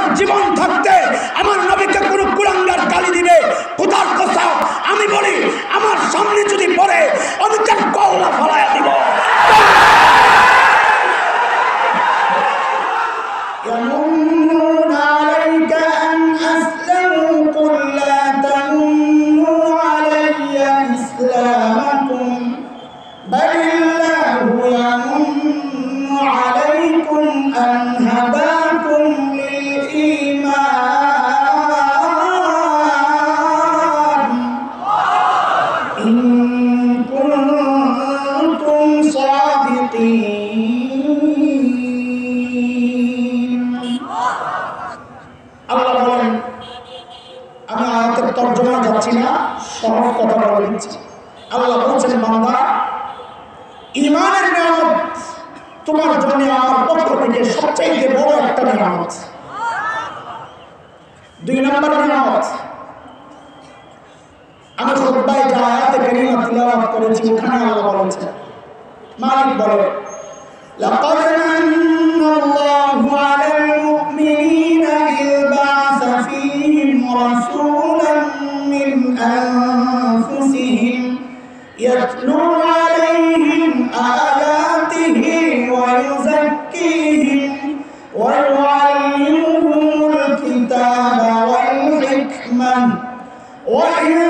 আমার জীবন থাকতে আমার নবীকে কোনো কুলাঙ্গার গালি দিবে, খোদার কসম আমি বলি আমার সামনে যদি পড়ে আমি তার কওলা ফলায়া দিব। আল্লাহ বলছেন বান্দা ঈমানের নিয়ামত তোমার জন্য আমার পক্ষ থেকে সবচেয়ে বড় একটা নিয়ামত। 2 নম্বর নিয়ামত আমি খুতবায় যে আয়াতে কারিমা তিলাওয়াত করেছি ওখানে আল্লাহ বলেছেন, মালিক বলে লাকাদ মান্নাল্লাহু আলাল মুমিনিনা ইয বা'সা ফীহিম রাসূলান মিন আনফুসিহিম ইয়াতলু আলাইহিম আয়াতিহি ওয়া ইউযাক্কিহিম ওয়া ইউআল্লিমুহুমুল কিতাবা ওয়াল হিকমাহ ওয়া ইন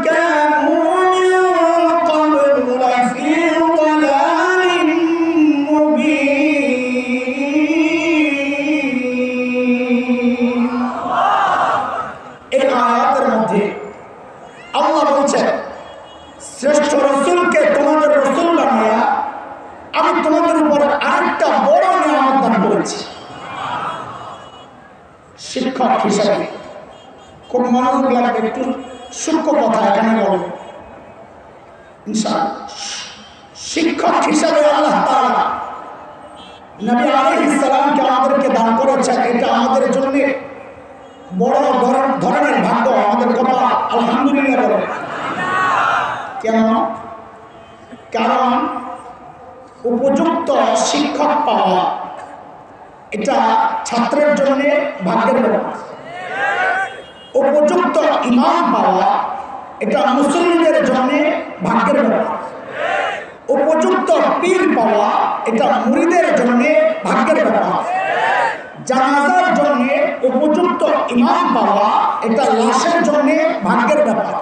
কানূ মিন ক্বাবলু লাফী দালালিন মুবিন। এই আয়াতের মধ্যে আল্লাহ বলছেন শ্রেষ্ঠ রাসূলকে তোমাদের রাসূল বানায়া আমি তোমাদের উপর আরেকটা বড় নিয়ামত দান করেছি। শিক্ষক হিসেবে খুব মনোযোগ লাগবে, একটু সূক্ষ্ম কথা এখানে বলবো ইনশাআল্লাহ। শিক্ষক হিসেবে আল্লাহ তাআলা নবী আলাইহিস সালামকে আমাদেরকে দান করেছেন, এটা আমাদের জন্য বড় ধরনের ভাগ্য, আমাদের কপাল, আলহামদুলিল্লাহ বলে। কেন? কারণ উপযুক্ত শিক্ষক পাওয়া এটা ছাত্রের জন্য ভাগ্যের ব্যাপার, উপযুক্ত ইমাম পাওয়া এটা মুসলিমদের জন্য ভাগ্যের ব্যাপার, উপযুক্ত পীর পাওয়া এটা মুরিদের জন্য ভাগ্যের ব্যাপার, জানাজার জন্য উপযুক্ত ইমাম পাওয়া এটা লাশের জন্য ভাগ্যের ব্যাপার।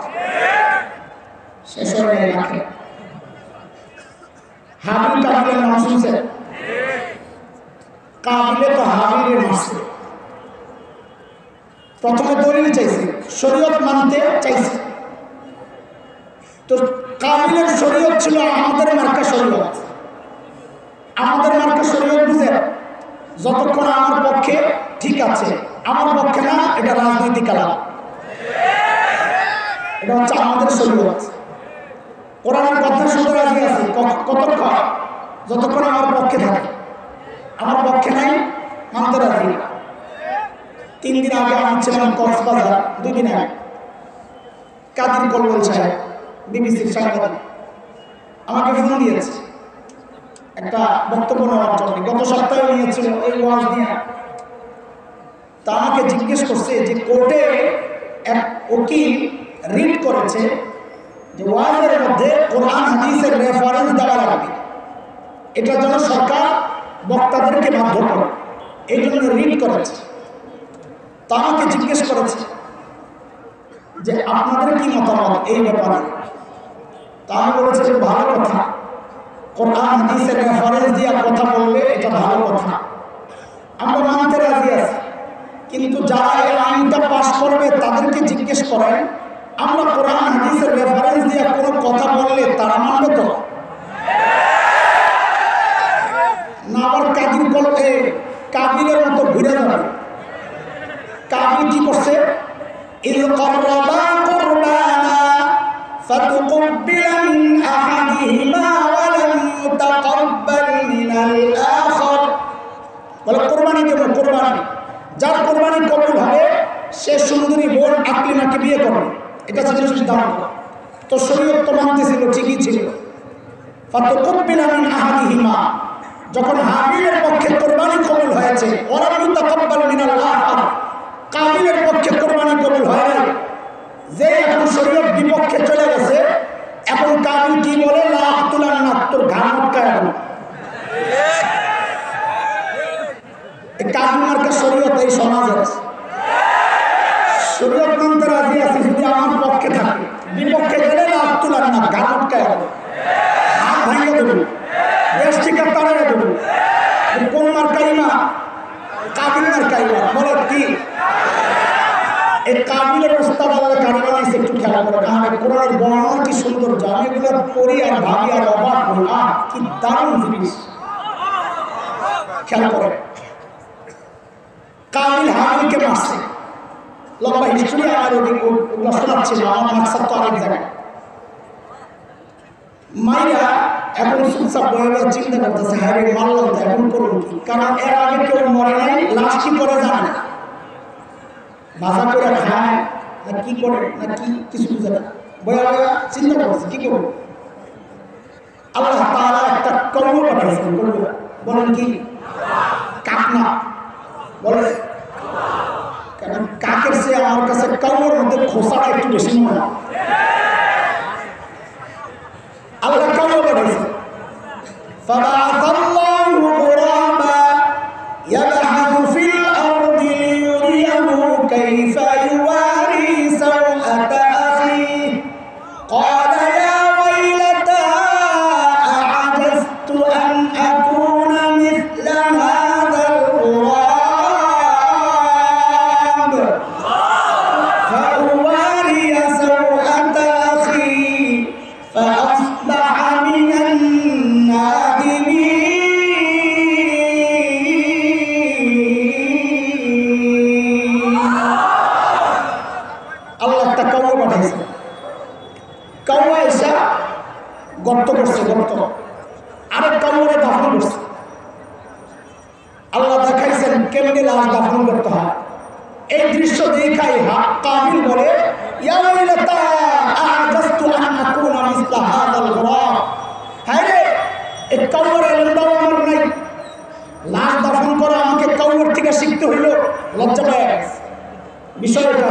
শেষ হয়ে রাখে হাবিল কাবিলের নাম শুনছেন? কাবিলে তো হাবিলের মাসে প্রথমে দলিল চাইছে, শরীয়ত মানতে চাইছে। তো কাবিলের শরীয়ত ছিল আমাদের মার্কা শরীয়ত। আমাদের মার্কা শরীয়ত বুঝে যতক্ষণ আমার পক্ষে ঠিক আছে, আমার পক্ষে না এটা রাজনৈতিক আলাপ, এটা হচ্ছে আমাদের শরীয়ত। কোরআনের কথা শুনতে রাজি আছে কতক্ষণ? যতক্ষণ আমার পক্ষে থাকে, আমার পক্ষে নাই মানতে রাজি। 3 দিন আগে আমি ছিলাম কক্সবাজার, 2 দিন আগে কাদির কলবল সাহেব বিবিসির সাংবাদিক আমাকে ফোন দিয়েছে একটা বক্তব্য নেওয়ার জন্য। গত সপ্তাহে নিয়েছিল এই ওয়াজ নিয়ে। তা আমাকে জিজ্ঞেস করছে যে কোর্টে এক উকিল রিট করেছে যে ওয়াজের মধ্যে কোরআন হাদিসের রেফারেন্স দেওয়া লাগবে, এটা যেন সরকার বক্তাদেরকে বাধ্য করে, এই জন্য রিট করেছে। তা আমাকে জিজ্ঞেস করেছে যে আপনাদের কি মতামত এই ব্যাপারে। তা আমি বলেছি যে ভালো কথা, কোরআন হাদিসের রেফারেন্স দিয়ে কথা বললে এটা ভালো কথা, আমরা মানতে রাজি আছি। কিন্তু যারা এই আইনটা পাশ করবে তাদেরকে জিজ্ঞেস করেন আমরা কোরআন হাদিসের রেফারেন্স দিয়ে কোনো কথা বললে তারা মানবে তো না? আবার কাদির বলতে কাবিলের মতো ঘুরে যাবে। কাবিল কি করছে? ইল করবা কুরবানা ফাতুকবিলা মিন আহাদিহিমা ওয়া লাম ইউতাকাব্বাল মিনাল আখার। বলে কুরবানি দেব, কুরবানি যার কুরবানি কবুল হবে সে সুন্দরী বোন আকলিমাকে বিয়ে করবে, এটা ছিল সিদ্ধান্ত। তো শরীয়ত তো মানতেছিল, ঠিকই ছিল। ফাতুকবিলা মিন আহাদিহিমা, যখন হাবিলের পক্ষে কুরবানি কবুল হয়েছে, ওয়া লাম ইউতাকাব্বাল মিনাল আখার, কাবিল মার্কা শরীয়ত এই সমাজে আছে। শরীয়ত মানতে রাজি আছি যদি আমার পক্ষে থাকে, বিপক্ষে গেলে না তুলার না গান আটকায় হাত ভাঙিয়ে দেবো, দেশ থেকে তাড়িয়ে দেবো। কোন মার্কাই না? কাবিল মার্কাই না। বলে কি এই কাবিলের উস্তাদ আল্লাহ কারি বানাইছে, একটু খেলা করে। কোরআনের বর্ণনা কি সুন্দর, আমি এগুলো পড়ি আর ভাবি আর অবাক হই, কি দারুণ জিনিস। খেয়াল করে কাবিল হাবিলকে মারছে, লম্বা হিস্ট্রি আমার ওগুলো শোনাচ্ছে না, আমার মাকসাদ তো অনেক জায়গায়। মাইয়া এখন চুপচাপ বয়ে চিন্তা করতেছে, হ্যাঁ রে মারলাম তো এখন করুন কি? কারণ এর আগে কেউ মরে নাই, লাশ কি করে জানে না, ভাজা করে খায় না কি করে না কি কিছু বুঝে না, বয়া বয়া চিন্তা করছে কি করবো। আল্লাহ তাআলা একটা কৌর পাঠাইছেন। বলেন কি? কাকনা বলে। কারণ কাকের চেয়ে আমার কাছে কৌর মধ্যে খোসাটা একটু বেশি মনে হয়। আল্লাহ কৌর পাঠাইছেন। فبعث الله غرابا يبحث في الأرض ليريه كيف يواري سوءة أخيه قال يا ويلتى أعجزت أن أكون مثل هذا الغراب فأواري سوءة أخي فأصبح من النادمين। আল্লাহ একটা কৌয়া পাঠাইছে। কৌয়া এসে গর্ত করছে, গর্ত আরেক কৌয়ারে দাফন করছে। আল্লাহ দেখাইছেন কেমনে লাশ দাফন করতে হয়। এই দৃশ্য দেখাই কাবিল বলে, ইয়া ওয়াইলাতা আ'জাজতু আন আকুনা মিসলা হাযাল গুরাব। হায় রে, এই কৌয়ার এলমটাও আমার নাই, লাশ দাফন করা আমাকে কৌয়ার থেকে শিখতে হইল। লজ্জা পায় বিষয়টা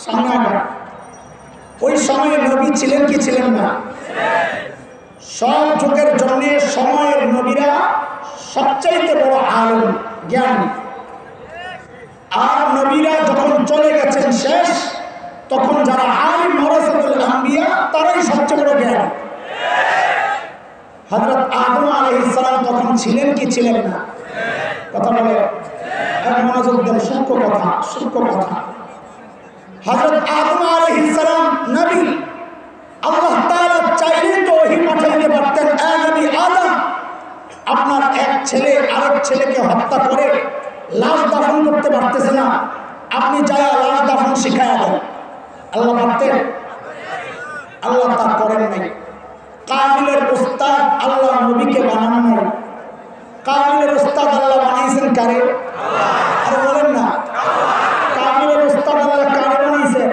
সামনে আনা। ওই সময়ে নবী ছিলেন কি ছিলেন না? সব যুগের জন্য সময়ের নবীরা সবচাইতে বড় আলেম, জ্ঞানী। আর নবীরা যখন চলে গেছেন শেষ, তখন যারা আলিম ওয়ারাসাতুল আম্বিয়া তারাই সবচেয়ে বড় জ্ঞানী। হযরত আদম আলাইহিস সালাম তখন ছিলেন কি ছিলেন না? কথা বলে এক মনোযোগ দেন, সূক্ষ্ম কথা, সূক্ষ্ম কথা। হযরত আদম আলাইহিস সালাম নবী, আল্লাহ তাআলা চাইলে তো ওহী পাঠাইতে পারতেন, এ নবী আদম, আপনার এক ছেলে আরেক ছেলেকে হত্যা করে লাশ দাফন করতে পারতেছে না, আপনি যায় লাশ দাফন শিখায়া দেন। আল্লাহ পারতেন? আল্লাহ তা করেন নাই। কাবিলের উস্তাদ আল্লাহ নবীকে বানানো নাই। কাবিলের উস্তাদ আল্লাহ বানাইছেন কারে? আর বলেন না, কাবিলের উস্তাদ আল্লাহ কারে বানাইছে?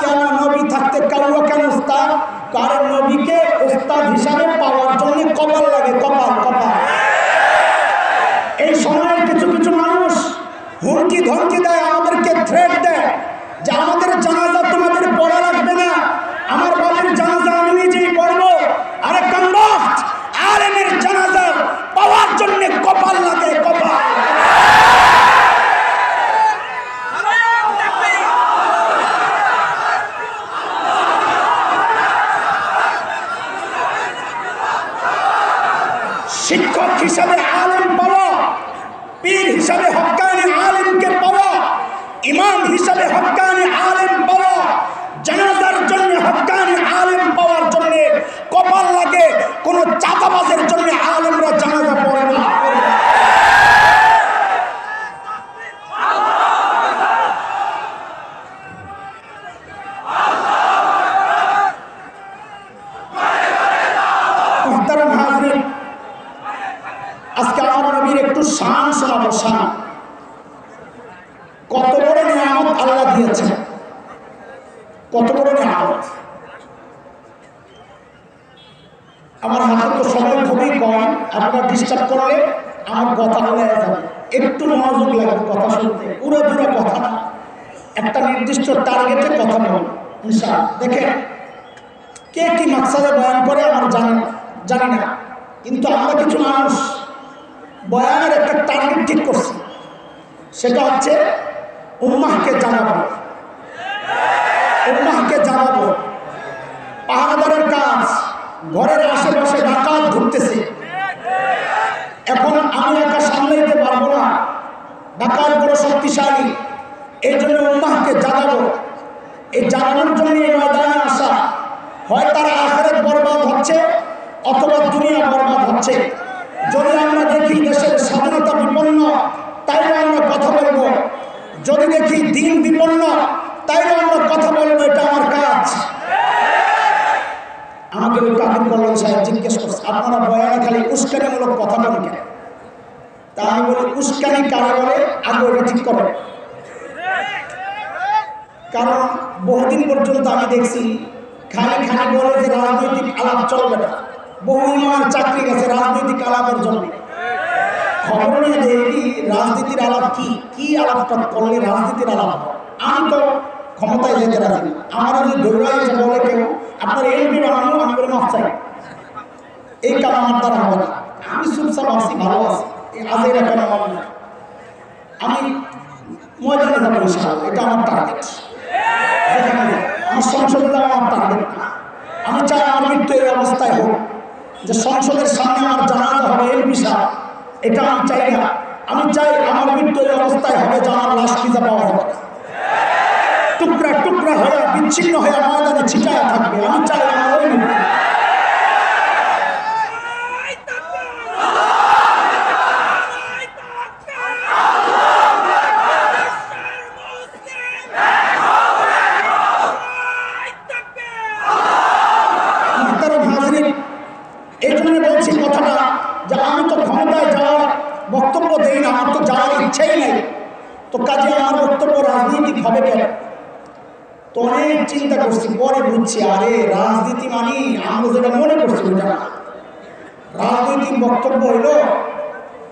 কেন নবী থাকতে কাউয়া কেন উস্তাদ? কারণ নবীকে উস্তাদ হিসাবে পাওয়ার জন্য কপাল লাগে, কপাল কপাল। এই সময়ের কিছু কিছু মানুষ হুমকি ধমকি দেয়, আমাদেরকে থ্রেট দেয় যে আমাদের জানাজা তোমাদের পড়া লাগবে না, আমার বাবার জানাজা আমি নিজেই পড়বো। আরে কমবখ্ত, আলেমের জানাজা পাওয়ার জন্য কপাল লাগে, কপাল। শিক্ষক হিসাবে আলেম পাওয়া, পীর হিসাবে হক্কানি আলেমকে পাওয়া, ইমাম হিসাবে হক্কানি আলেম পাওয়া, জানাজার জন্য হক্কানি আলেম পাওয়ার জন্য কপাল লাগে। কোন চাঁদাবাজের জন্য আলেমরা জানাজা পড়ে না। আজকে আমার নবীর একটু শান শোনাবো, শান। কত বড় নিয়ামত আল্লাহ দিয়েছেন, কত বড় নিয়ামত। আমার হাতে তো সময় খুবই কম, আপনারা ডিস্টার্ব করলে আমার কথা বলে যাবে। একটু মনোযোগ লাগবে কথা শুনতে, পুরো দূরে কথা না, একটা নির্দিষ্ট টার্গেটে কথা বলুন ইনশাআল্লাহ। দেখেন কে কি মাকসাদে বয়ান করে আমার জানি না, কিন্তু আমরা কিছু মানুষ বয়ানের একটা টার্গেট ঠিক করছি। সেটা হচ্ছে উম্মাহকে জানাবো, উম্মাহকে জানাবো। পাহারাদারের কাজ, ঘরের আশেপাশে ডাকাত ঘুরতেছে, এখন আমি একা সামলাইতে পারবো না, ডাকাত বড় শক্তিশালী, এই জন্য উম্মাহকে জানাবো। এই জানানোর জন্য এই ময়দানে আসা, হয় তারা আখিরাত বরবাদ হচ্ছে অথবা দুনিয়া বরবাদ হচ্ছে। যদি আমরা দেখি দেশের স্বাধীনতা বিপন্ন, তাইলে আমরা কথা বলবো। যদি দেখি দিন বিপন্ন, তাইলে আমরা কথা বলবো। এটা আমার কাজ। আমাকে ওই কাকুর কল্যাণ সাহেব জিজ্ঞেস করছে, আপনারা বয়ানে খালি উস্কানিমূলক কথা বলেন কেন? তা আমি বলি, উস্কানি কারা বলে আগে ওটা ঠিক করো। কারণ বহুদিন পর্যন্ত আমি দেখছি খালি খালি বলে যে রাজনৈতিক আলাপ চলবে না। বহু ইমাম চাকরি গেছে রাজনৈতিক আলাপের জন্য। খবর নিয়ে দেখি রাজনীতির আলাপ কি, কি আলাপটা করলে রাজনীতির আলাপ। আমি তো ক্ষমতায় যেতে রাজি না। আমার যদি দৌড়াই যে বলে কেউ আপনার এমপি বানানো, আমি বলে মাফ চাই, এই কাজ আমার দ্বারা হবে না। আমি চুপচাপ আছি, ভালো আছি, আজ এই রকম আমার না। আমি ময়দানে যাবো ইনশাআল্লাহ, এটা আমার টার্গেট। আমার সংসদে যাওয়া আমার টার্গেট না। আমি চাই আমার মৃত্যু এই অবস্থায় হোক, যে সংসদের সামনে আমার জানাজা হবে এমপি সাহেব, এটা আমি চাই না। আমি চাই আমার মৃত্যু এই অবস্থায় হবে যে আমার লাশ পিজা পাওয়া যাবে, টুকরা টুকরা হয়ে বিচ্ছিন্ন হয়ে ময়দানে ছিটায়া থাকবে। আমি চাই আমার ওই মৃত্যু। এই জন্য বলছি কথাটা যে আমি তো ক্ষমতায় যাওয়ার বক্তব্য দেই না, আমার তো যাওয়ার ইচ্ছাই নেই। তো কাজে আমার বক্তব্য রাজনৈতিক হবে কেন? তো অনেক চিন্তা করছি, পরে বুঝছি আরে রাজনীতি মানে আমরা যেটা মনে করছি ওটা না। রাজনৈতিক বক্তব্য হইল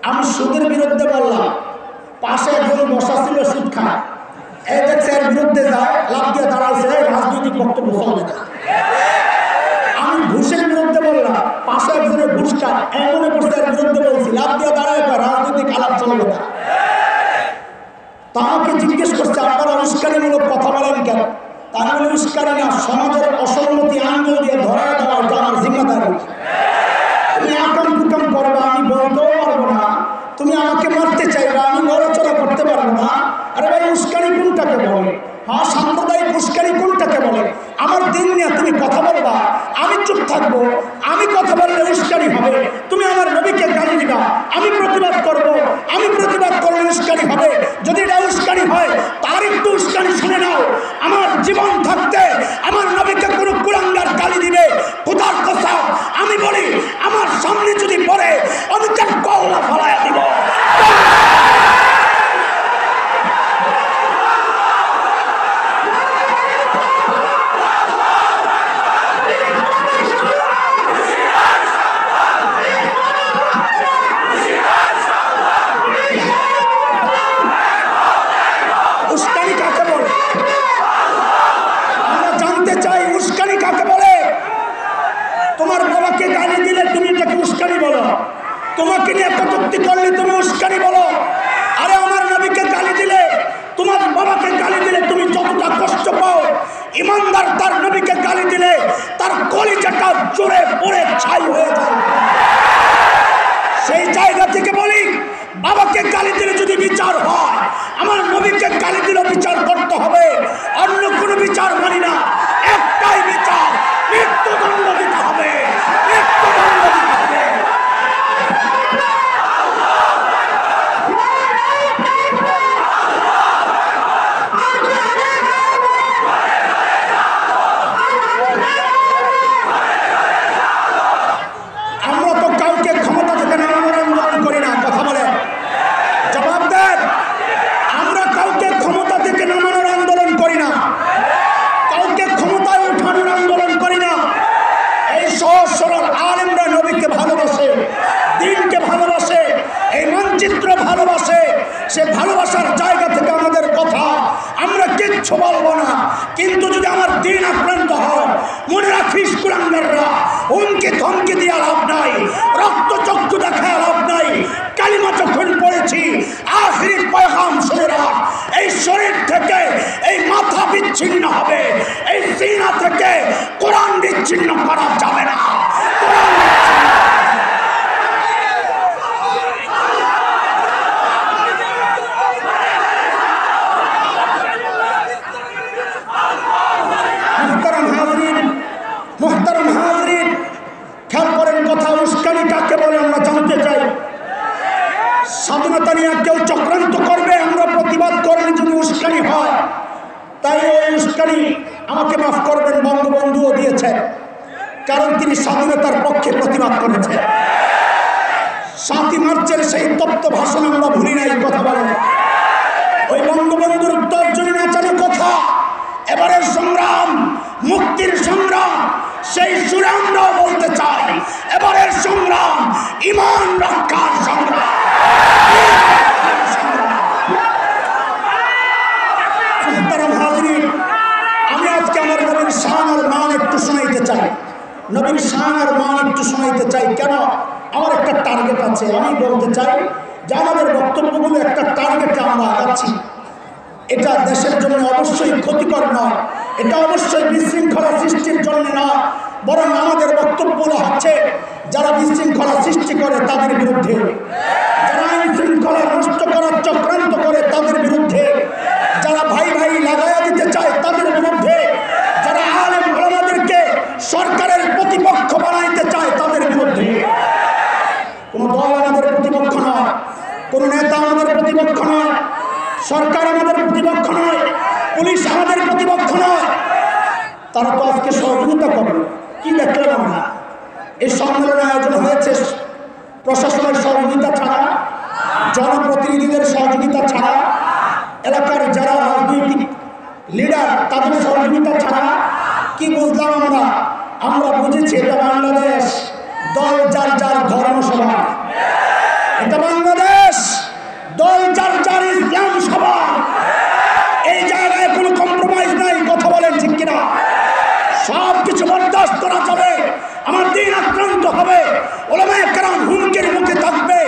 আমি সুদের বিরুদ্ধে বললাম, পাশে একজন বসা ছিল সুদ খায়, এই দেখছে এর বিরুদ্ধে যায়, লাভ দিয়ে দাঁড়াইছে, রাজনৈতিক বক্তব্য চলবে না। আমি ঘুষের বিরুদ্ধে বললাম, পাশে একজনের ঘুষ খায়, এমন করছে এর বিরুদ্ধে বলছি, লাভ দিয়ে দাঁড়ায়, রাজনৈতিক আলাপ চলবে না। তা আমাকে জিজ্ঞেস করছে আপনারা উস্কানিমূলক কথা বলেন কেন? তার মানে উস্কানি না, সমাজের অসম্মতি আঙ্গুল দিয়ে ধরায় দেওয়া, এটা আমার জিম্মাদারি। তুমি আকাম কুকাম করবা, আমি বলতেও পারবো না। তুমি আমাকে মারতে চাইবা, আমি নড়াচড়া করতে পারবো না। আরে ভাই, উস্কানি কোনটাকে বলে? হ্যাঁ, সাম্প্রদায়িক উস্কানি কোনটাকে বলে? আমার দিন নিয়ে তুমি কথা বলবা, আমি চুপ থাকবো। আমি কথা বললে উস্কানি হবে। তুমি আমার নবীকে গালি দিবা, আমি প্রতিবাদ করবো। আমি প্রতিবাদ করলে উস্কানি হবে। যদি এটা উস্কানি হয়, তার একটু উস্কানি শুনে নাও। আমার জীবন থাকতে আমার নবীকে কোনো কুলাঙ্গার গালি দিবে, খোদার কসম আমি বলি, আমার সামনে যদি পড়ে আমি তার কল্লা ফলাইয়া দিব। উস্কানি কাকে বলে? আমরা জানতে চাই উস্কানি কাকে বলে। তোমার বাবাকে গালি দিলে তুমি এটাকে উস্কানি বলো, তোমাকে নিয়ে কটূক্তি করলে তুমি উস্কানি বলো। আরে আমার নবীকে গালি দিলে, তোমার বাবাকে গালি দিলে তুমি যতটা কষ্ট পাও, ইমানদার তার নবীকে গালি দিলে তার কলিজাটা জোরে পড়ে ছাই হয়ে যায়। সেই জায়গা থেকে বলি, বাবাকে গালি দিলে যদি বিচার হয়, আমার নবীকে গালি দিলে বিচার করতে হবে। অন্য কোনো বিচার মানি না, একটাই বিচার, মৃত্যুদণ্ড দিতে হবে, মৃত্যুদণ্ড দিতে হবে। আমরা তো কাউকে ক্ষমতা থেকে নামানোর আন্দোলন করি না, কথা বলে জবাব দেন। আমরা কাউকে ক্ষমতা থেকে নামানোর আন্দোলন করি না, কাউকে ক্ষমতায় উঠানোর আন্দোলন করি না। এই সহজ সরল আলেমরা নবীকে ভালোবাসে, দিনকে ভালোবাসে, এই মানচিত্র ভালোবাসে। সে ভালোবাসার জায়গা থেকে আমাদের কথা আমরা কিচ্ছু বলবো না। কিন্তু যদি আমার দিন আক্রান্ত হয়, মনে রাখিস কুলাঙ্গাররা, হুমকি ধমকি দিয়ে লাভ নাই, রক্ত চক্ষু দেখায় লাভ নাই। কালিমা যখন পড়েছি, আখিরি পয়গাম শুনে শরীর থেকে এই মাথা বিচ্ছিন্ন হবে, এই সিনা থেকে কোরআন বিচ্ছিন্ন করা যাবে না। মুহতারাম হাজরিন, খেয়াল করেন কথা। উস্কানি কাকে বলে আমরা জানতে চাই। স্বাধীনতা নিয়ে কেউ চক্রান্ত করবে, আমরা প্রতিবাদ করলে যদি উস্কানি হয়, তাই ওই উস্কানি আমাকে মাফ করবেন বঙ্গবন্ধুও দিয়েছেন, কারণ তিনি স্বাধীনতার পক্ষে প্রতিবাদ করেছেন। 7ই মার্চের সেই তপ্ত ভাষণ আমরা ভুলি নাই, কথা বলেন। ওই বঙ্গবন্ধুর তর্জনী নাচানো কথা, এবারের সংগ্রাম মুক্তির সংগ্রাম, সেই সুরে আমরাও বলতে চাই, এবারের সংগ্রাম ঈমান রক্ষার সংগ্রাম। আমি আজকে আমার নবীর শান আর মান একটু শোনাইতে চাই, নবীর শান আর মান একটু শোনাইতে চাই। কেন? আমার একটা টার্গেট আছে। আমি বলতে চাই যে আমাদের বক্তব্যগুলো একটা টার্গেটে আমরা আগাচ্ছি। এটা দেশের জন্য অবশ্যই ক্ষতিকর নয়, এটা অবশ্যই বিশৃঙ্খলা সৃষ্টির জন্য নয়, বরং আমাদের বক্তব্যগুলো হচ্ছে যারা বিশৃঙ্খলা সৃষ্টি করে তাদের বিরুদ্ধে, যারা আইন শৃঙ্খলা নষ্ট করার চক্রান্ত করে তাদের বিরুদ্ধে, যারা ভাই ভাই লাগাইয়া দিতে চায় তাদের বিরুদ্ধে, যারা আলেম ওলামাদেরকে সরকারের প্রতিপক্ষ বানাইতে চায় তাদের বিরুদ্ধে। কোনো দল আমাদের প্রতিপক্ষ নয়, কোনো নেতা আমাদের প্রতিপক্ষ নয়, সরকার আমাদের প্রতিপক্ষ নয়, পুলিশ আমাদের প্রতিপক্ষ নয়। তারা তো আজকে সহযোগিতা করবে। কি দেখলাম আমরা? এই সম্মেলনের আয়োজন হয়েছে প্রশাসনের সহযোগিতা ছাড়া, জনপ্রতিনিধিদের সহযোগিতা ছাড়া, এলাকার যারা রাজনৈতিক লিডার তাদের সহযোগিতা ছাড়া। কি বুঝলাম আমরা? আমরা বুঝেছি এটা বাংলাদেশ, দল যার যার ধর্মসভা। এটা বাংলাদেশ, দল যার যার ইসলাম সভা। এই জায়গায় কোনো কম্প্রোমাইজ নাই, কথা বলেন ঠিক কিনা? সব কিছু বরদাস্ত করা যাবে, আমার দিন আক্রান্ত হবে, ওলামায়ে কেরাম হুমকির মুখে থাকবে।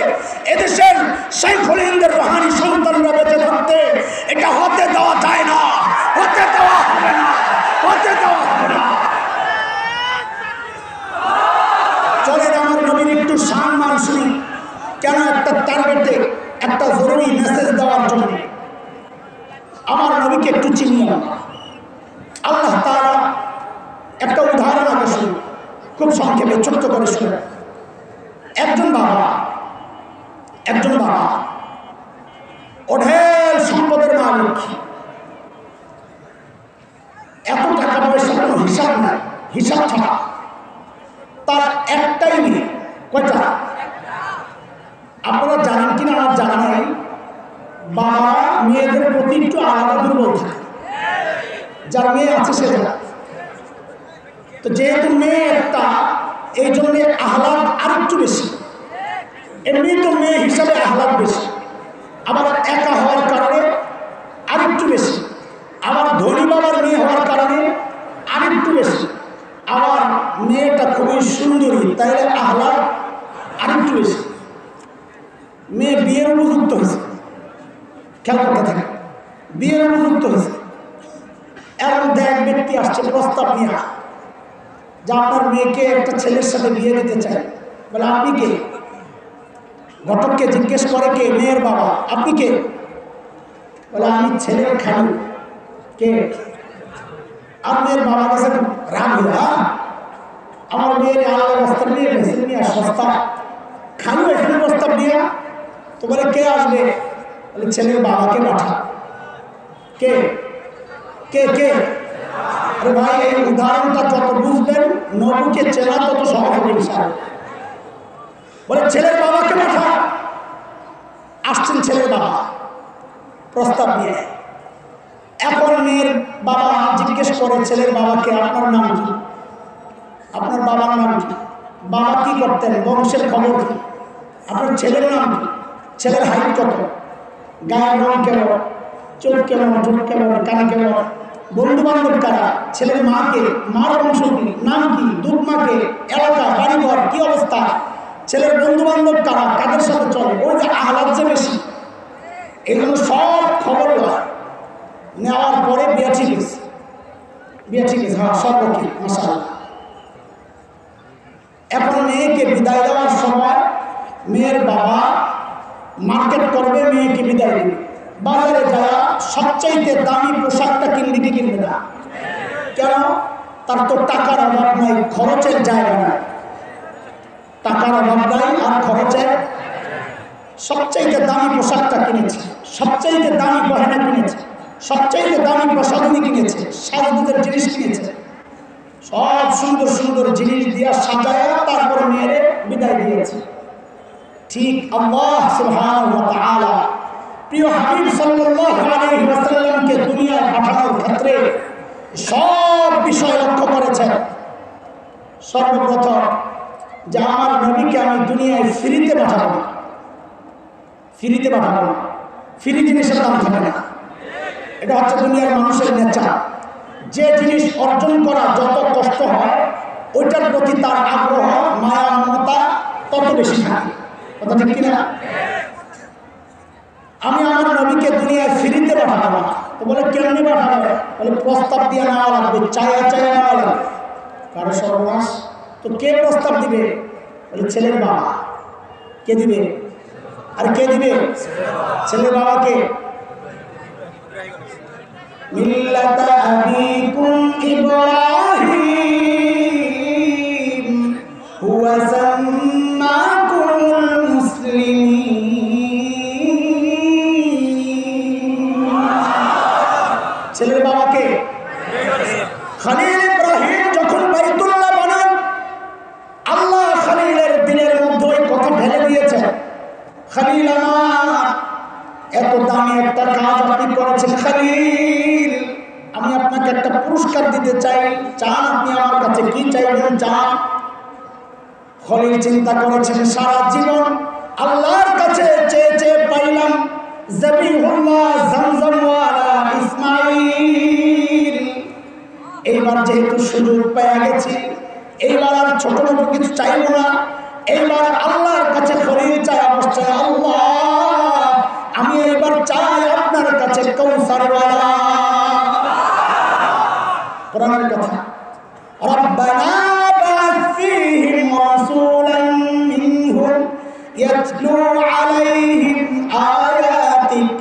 এদেশের শাইখুল হিন্দের রুহানি সন্তানরা বেঁচে থাকতে এটা হতে দেওয়া যায় না, হতে দেওয়া হবে না, হতে দেওয়া হবে না। চলেন আমার নবীর একটু সম্মান শুনি। কেন? একটা টার্গেটে, একটা জরুরি মেসেজ দেওয়ার জন্য আমার নবীকে একটু চিনি। আল্লাহ তাআলা একটা উদাহরণ আগে শুনি, খুব সংক্ষেপে ছোট্ট করে শুনে। একজন বাবা অঢেল সম্পদের মালিক, এত টাকা পয়সা কোনো হিসাব নাই, হিসাব ছাড়া। তার একটাই মেয়ে। কয়টা? আপনারা জানেন কিনা আমার জানা নাই, বাবা মেয়েদের প্রতি একটু আলাদা দুর্বল থাকে। যার মেয়ে আছে সে জানা। তো যেহেতু মেয়ে একটা, এই জন্য আহ্লাদ আর একটু বেশি। এমনি তো মেয়ে হিসাবে আহ্লাদ বেশি, আবার একা হওয়ার কারণে আর একটু বেশি, আবার ধনী বাবার মেয়ে হওয়ার কারণে আর একটু বেশি, আবার মেয়েটা খুবই সুন্দরী, তাই আহ্লাদ আর একটু বেশি। মেয়ে বিয়ের উপযুক্ত হয়েছে, খেয়াল করতে থাকে, বিয়ের উপযুক্ত হয়েছে। এর মধ্যে এক ব্যক্তি আসছে প্রস্তাব নিয়ে যে আপনার মেয়েকে একটা ছেলের সাথে বিয়ে দিতে চায়। বলে আপনি কে? ঘটককে জিজ্ঞেস করে কে? মেয়ের বাবা। আপনি কে? বলে আমি ছেলের খালু। কে? আর মেয়ের বাবার কাছে রাগ হলো, আমার মেয়ের আলাদা প্রস্তাব নিয়ে গেছে, নিয়ে সস্তা খালু এখানে প্রস্তাব নিয়ে। তো বলে কে আসবে? বলে ছেলের বাবাকে পাঠা। কে কে কে? আরে ভাই, এই উদাহরণটা যত বুঝবেন নবীকে চেনা তত সহজ হবে ইনশাআল্লাহ। বলে ছেলের বাবাকে পাঠা। আসছেন ছেলের বাবা প্রস্তাব নিয়ে। এখন মেয়ের বাবা জিজ্ঞেস করে ছেলের বাবাকে, আপনার নাম কি? আপনার বাবার নাম কি? বাবা কি করতেন? বংশের খবর কি? আপনার ছেলের নাম কি? ছেলের হাইট কত? গায়ের রং কেমন? চোখ কেমন? ঠোঁট কেমন? কান কেমন? বন্ধু বান্ধব কারা? ছেলের মাকে, মার বংশ কি? নাম কি? দুধ মাকে, এলাকা, বাড়িঘর কি অবস্থা? ছেলের বন্ধু বান্ধব কারা? কাদের সাথে চলে? ওই যে আহ্লাদ যে বেশি, এগুলো সব খবর হয়। নেওয়ার পরে বিয়ে ঠিক আছে, বিয়ে ঠিক আছে, হ্যাঁ সব ওকে মাশাআল্লাহ। এখন মেয়েকে বিদায় দেওয়ার সময় মেয়ের বাবা মার্কেট করবে, মেয়েকে বিদায় দেবে, বাজারে যাওয়া সবচাইতে দামি পোশাকটা কিনবে কি কিনবে না? কেন? তার তো টাকার অভাব নাই, খরচের জায়গা নাই, টাকার অভাব নাই আর খরচের, সবচাইতে দামি পোশাকটা কিনেছে, সবচাইতে দামি গয়না কিনেছে, সবচাইতে দামি প্রসাধনী কিনেছে, সাজগোজের জিনিস কিনেছে, সব সুন্দর সুন্দর জিনিস দিয়া সাজায় তারপরে মেয়েরে বিদায় দিয়েছে। ঠিক আল্লাহ সুবহানাহু ওয়া তাআলা প্রিয় হাবিব সাল্লাল্লাহু আলাইহি ওয়াসাল্লামকে দুনিয়ায় পাঠানোর ক্ষেত্রে সব বিষয় লক্ষ্য করেছেন। সর্বপ্রথম যে আমার নবীকে আমি দুনিয়ায় ফ্রিতে পাঠাবো না, ফ্রিতে পাঠাবো না, ফ্রি জিনিসের দাম থাকে না, এটা হচ্ছে দুনিয়ার মানুষের নেচার। যে জিনিস অর্জন করা যত কষ্ট হয় ওইটার প্রতি তার আগ্রহ মায়া মমতা তত বেশি থাকে, কথা ঠিক কিনা? আমি আমার নবীকে দুনিয়ায় ফ্রিতে পাঠাবো না। তো বলে কেমনি পাঠাবো? বলে প্রস্তাব দিয়ে নেওয়া লাগবে, চায়া চায়া নেওয়া লাগবে। কারো সর্বনাশ। তো কে প্রস্তাব দিবে? বলে ছেলের বাবা। কে দিবে? আর কে দিবে? ছেলের বাবাকে। মিল্লাতা আবিকুম ইব্রাহিম হুয়া সাম্মাকুমুল মুসলিমিন। ছেলের বাবাকে খলিল ইব্রাহিম যখন বাইতুল্লাহ বানান, আল্লাহ খলিলের দিলের মধ্যে ওই কথা ঢেলে দিয়েছেন, খলিল আমার এত দামি একটা কাজ আপনি করেছেন খলিল, আমি আপনাকে একটা পুরস্কার দিতে চাই, চান আপনি আমার কাছে কি চাইবেন চান? খলিল চিন্তা করেছেন সারা জীবন আল্লাহর কাছে চেয়ে চেয়ে পাইলাম যাবিহুল্লাহ জামজাম ওয়ালা ইসমাঈল। এইবার যেহেতু সুযোগ পেয়ে গেছি, এইবার আর ছোট মোটো কিছু চাইব না, এইবার আল্লাহর কাছে খলিল চায় বসছে, আল্লাহ আমি এবার চাই আপনার কাছে কৌসারওয়ালা। কোরআনের কথা, রব্বানা বা'আথ ফীহিম রাসূলান মিনহুম ইয়াতলু আলাইহিম আয়াতিক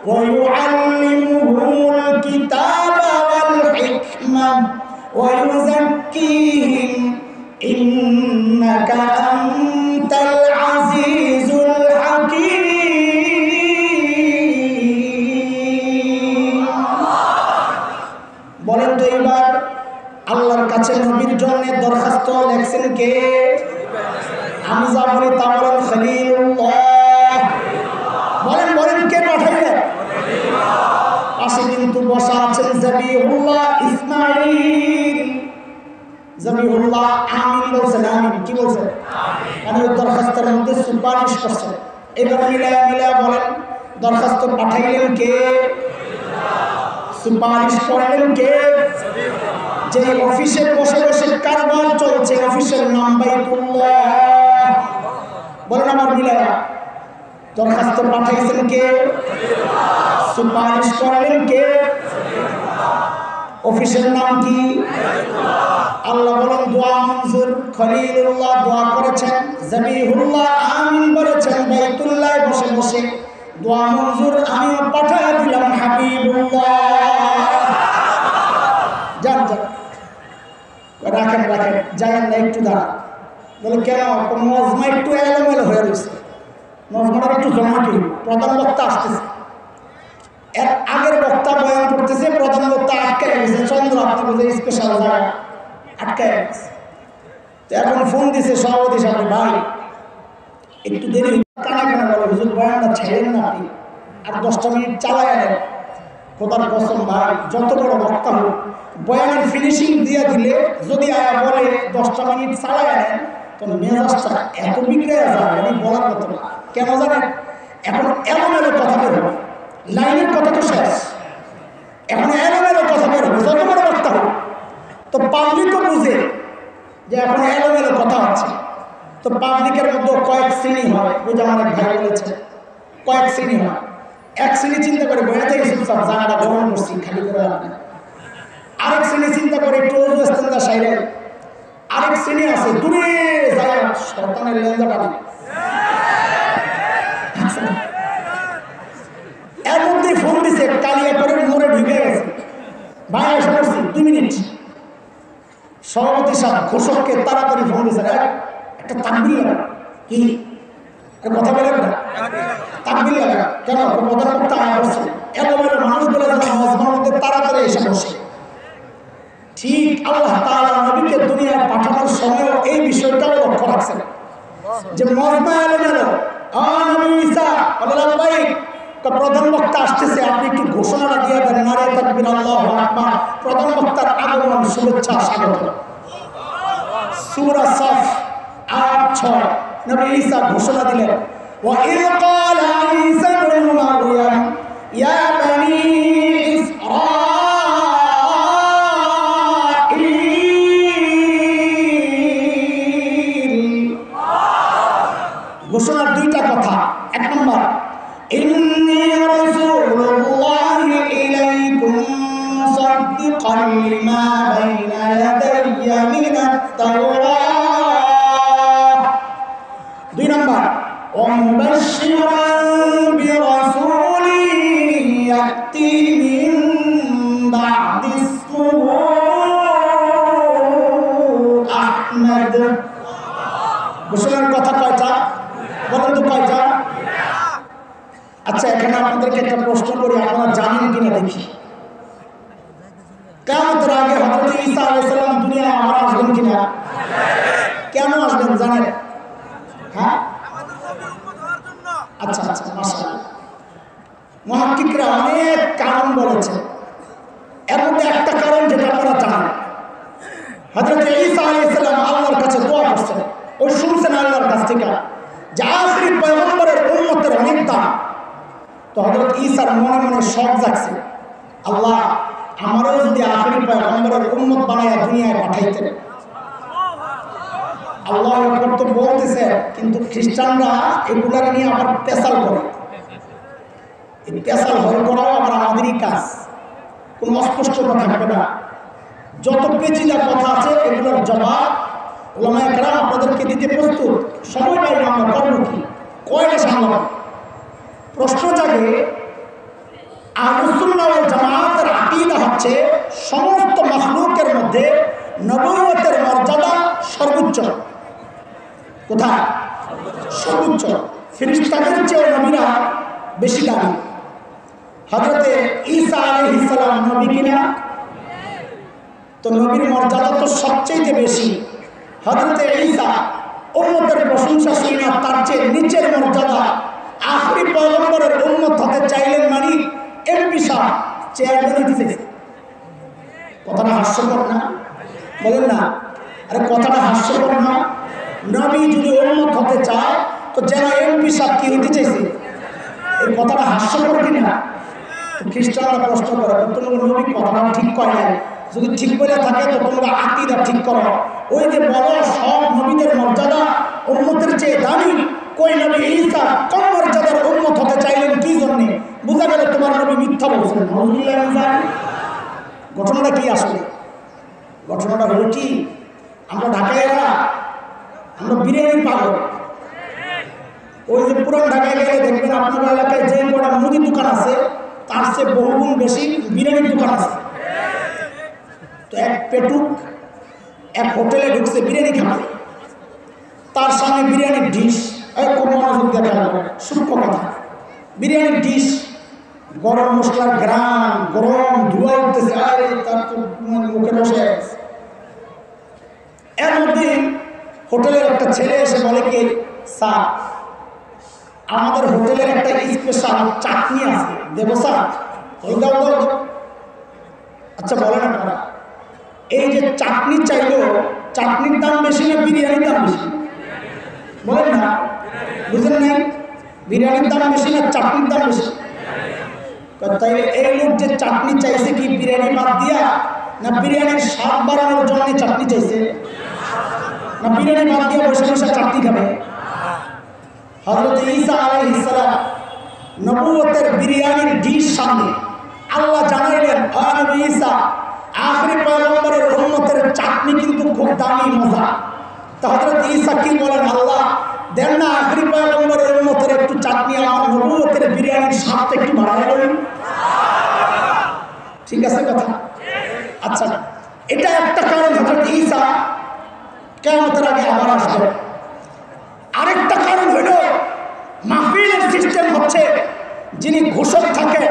ওয়া ইউআল্লিমুহুমুল কিতাবা ওয়াল হিকমাহ ওয়া ইউযাক্কিহিম ইন্নাকা আনতাল আজিজুল হাকীম। বলেন তো এইবার আল্লাহর কাছে নবীর জন্য দরখাস্ত লেখছেন কে? আমি যা বলি তা বলেন খলিলুল্লাহ। বলেন বলেন কে পাঠাইলেন? পাশে কিন্তু বসা আছেন যাবিহুল্লাহ ইসমাঈল। যাবিহুল্লাহ আমিন বলছেন, আমিন কি বলছেন? মানে ওই দরখাস্তের মধ্যে সুপারিশ করছেন। এবার মিলায়া বলেন দরখাস্ত পাঠাইলেন কে? সুপারিশ করলেন কে? যে অফিসে বসে বসে কারবার চলছে, অফিসের নাম বাইতুল্লাহ। বলেন আমার মিলায়া দরখাস্ত পাঠাইছেন কে? সুপারিশ করলেন কে? অফিসের নাম কি? আল্লাহ বলেন দোয়া মঞ্জুর। খলিলুল্লাহ দোয়া করেছেন, যাবিহুল্লাহ আমিন বলেছেন, বাইতুল্লাহ বসে বসে দোয়া মঞ্জুর। আমিও পাঠায় দিলাম হাবিবুল্লাহ। যান যান, রাখেন রাখেন, যায়েন না, একটু দাঁড়ান। বলে কেন? মজমা একটু এলোমেলো হয়ে রয়েছে, মজমাটা একটু জমাটি। প্রধান বক্তা আসতেছে, এর আগের বক্তা বয়ান করতেছে, প্রধান বক্তা আটকায় গেছে, চন্দ্র আপনি বলতে স্পেশাল জায়গা আটকায় গেছে। তো এখন ফোন দিছে সভাপতি সাহেব, ভাই একটু দেরি কানা কানা বলে হুজুর বয়ানটা ছেড়েন না আপনি, আর 10টা মিনিট চালায় নেন। খোদার কসম ভাই, যত বড় বক্তা হোক বয়ানের ফিনিশিং দিয়ে দিলে যদি আয়া বলে 10টা মিনিট চালায় নেন, তো মেজাজটা এত বিগড়ে যায় আমি বলার মতো না। কেন জানেন? এখন এলোমেলো কথা বের হবে, লাইনের কথা তো শেষ, এখন এলোমেলো কথা বের হবে যত বড় বক্তা হোক। তো পাবলিকও বুঝে যে এখন এলোমেলো কথা হচ্ছে। তো পাবলিকের মধ্যে কয়েক শ্রেণী হয়, বুঝে আমার এক ভাই বলেছে কয়েক শ্রেণী হয়। এক শ্রেণী চিন্তা করে বয়ে থেকে চুপচাপ জায়গাটা গ্রহণ করছি খালি করে আপনি। আরেক শ্রেণী চিন্তা করে একটু অজুস্তান্দা সাইরে, আরেক শ্রেণী আছে দূরে যায় সন্তানের লেন্দাটা নেই। এর মধ্যে ফোন দিছে কালিয়া করে মোড়ে ঢুকে গেছে, ভাই এসে করছি 2 মিনিট। সভাপতি সাহেব ঘোষককে তাড়াতাড়ি ফোন দিয়েছেন, একটা তাকবির লাগা। কি কথা বলেন না, তাকবির লাগা কেন? প্রধান বক্তা আয়া বসছে, এলোমেলো মানুষগুলো যেন মজমার মধ্যে তাড়াতাড়ি এসে বসে। ঠিক আল্লাহ তাআলা নবীকে দুনিয়ায় পাঠানোর সময় এই বিষয়টাও লক্ষ্য রাখছেন যে মজমা এলোমেলো। নবী ঈসা আল্লাহ ভাই প্রধান বক্তা আসতেছে, আপনি একটু ঘোষণাটা দিয়ে দেন, নারে তাকবীর আল্লাহু আকবার, প্রধান বক্তার আগমন, শুভেচ্ছা, স্বাগত। সূরা সাফ আয়াত 6 নবী ঈসা ঘোষণা দিলেন, ওয়া ইয ক্বালা ঈসা ইবনে মারইয়াম ইয়া বানি ইসরাঈল। ঘোষণার 2টা কথা। 1 নম্বর, ইন্নী রাসূলুল্লাহি ইলাইকুম মুসাদ্দিকান লিমা বাইনা ইয়াদাইয়া মিনাত তাওরাত। 2 নম্বর, ওয়া মুবাশশিরান বিরাসূলিন ইয়াতি মিন বা'দি ইসমিহি আহমদ। ঘোষণার কথা কয়টা বলেন তো, কয়টা? আচ্ছা, এখানে আপনাদেরকে একটা প্রশ্ন করি, আপনারা জানেন কিনা দেখি। কিয়ামতের আগে হযরত ঈসা আলাইহিস সালাম দুনিয়ায় আবার আসবেন কিনা? কেন আসবেন জানেন? হ্যাঁ, আচ্ছা আচ্ছা, মাশাআল্লাহ। মুহাক্কিকরা অনেক কারণ বলেছেন, এর মধ্যে একটা কারণ যেটা আপনারা জানেন, হযরত ঈসা আলাইহিস সালাম আল্লাহর কাছে দোয়া করছেন, ওই শুনছেন আল্লাহর কাছ থেকে যে আখিরি পয়গম্বরের উম্মতের অনেক দাম। তো হযরত ঈসার মনে মনে শখ জাগছে, আল্লাহ আমারও যদি আখিরি পয়গম্বরের উম্মত বানায়া দুনিয়ায় পাঠাইতেন। আল্লাহ আকবার তো বলতেছে, কিন্তু খ্রিস্টানরা এগুলার নিয়ে আবার পেশাল করে। এই পেশাল হল করাও আবার আমাদেরই কাজ, কোনো অস্পষ্টতা থাকবে না। যত পেঁচিলা কথা আছে এগুলোর জবাব ওলামায়ে কেরাম আপনাদেরকে দিতে প্রস্তুত। সময় পাইলে আমরা করবো কি, কয়টা সামলাবো? প্রশ্ন জাগে, আহলুস সুন্নাহ ওয়াল জামাতের আকীদা হচ্ছে সমস্ত মাখলুকের মধ্যে নবুয়তের মর্যাদা সর্বোচ্চ। কোথায়? সর্বোচ্চ। ফেরেশতাদের চেয়ে নবীরা বেশি দামি। হযরতে ঈসা আলাইহিস সালাম নবী কিনা? তো নবীর মর্যাদা তো সবচেয়ে বেশি। হযরতে ঈসা উম্মতের প্রশংসা শুনি না, তার চেয়ে নিচের মর্যাদা। আখিরি পয়গম্বরের উম্মত হতে চাইলেন মানে এমপি সাহেব চেয়ারম্যান দিতে। কথাটা হাস্যকর না? বলেন না, আরে কথাটা হাস্যকর না? নবী যদি উম্মত হতে চায় তো যারা এমপি সাহেব কি হতে চাইছে? এই কথাটা হাস্যকর কিনা? খ্রিস্টানরা প্রশ্ন করে, তোমরা নবী কথাটা ঠিক করে নাই, যদি ঠিক করে থাকে তো তোমরা আকীদা ঠিক করো। ওই যে বলো সব নবীদের মর্যাদা উম্মতের চেয়ে দামি, কই নবী ঈসা কম মর্যাদার উম্মত হতে চাইলেন কি জন্যে? বুঝা গেল তোমার নবী মিথ্যা বলছেন। ঘটনাটা কি আসলে? ঘটনাটা হলো কি, আমরা ঢাকাইরা আমরা বিরিয়ানি পাগল। ওই যে পুরান ঢাকায় গেলে দেখবেন আপনার এলাকায় যে কটা মুদির দোকান আছে তার চেয়ে বহুগুণ বেশি বিরিয়ানির দোকান আছে। তো এক পেটুক এক হোটেলে ঢুকছে বিরিয়ানি খাবে, তার সামনে বিরিয়ানির ডিশ, খুব মনোযোগ দেখা যাবে, সূক্ষ্ম কথা, বিরিয়ানির ডিশ, গরম মশলার গ্রাম, গরম ধোঁয়া উঠতেছে, আরে তার তো মুখে বসে গেছে। এর মধ্যে হোটেলের একটা ছেলে এসে বলে কি, স্যার আমাদের হোটেলের একটা স্পেশাল চাটনি আছে, দেবো স্যার? ওই দাও দাও। আচ্ছা বলেন আপনারা, এই যে চাটনি চাইলো, চাটনির দাম বেশি না বিরিয়ানির দাম বেশি? বলেন না, বুঝেন নাই? বিরিয়ানির দাম বেশি না চাটনির দাম বেশি? তাই এই লোক যে চাটনি চাইছে কি বিরিয়ানি বাদ দিয়া, না বিরিয়ানির স্বাদ বাড়ানোর জন্য চাটনি চাইছে, না বিরিয়ানি বাদ দিয়ে বসে বসে চাটনি খাবে? হযরত ঈসা আলাইহিস সালাম নবুয়তের বিরিয়ানির ডিশ সামনে আল্লাহ জানাইলেন নবী ঈসা আখেরি পয়গম্বরের উম্মতের চাটনি কিন্তু খুব দামি মজা। তো হযরত ঈসা কি বলেন, আল্লাহ দেন না আখেরি পয়গম্বরের উম্মতের একটু চাটনি, আমার নবুয়তের বিরিয়ানির স্বাদটা একটু বাড়ায় দেন। ঠিক আছে কথা? আচ্ছা, এটা একটা কারণ হযরত ঈসা কিয়ামতের আগে আবার আসবে। আরেকটা কারণ হলো মাহফিলের সিস্টেম হচ্ছে যিনি ঘোষক থাকে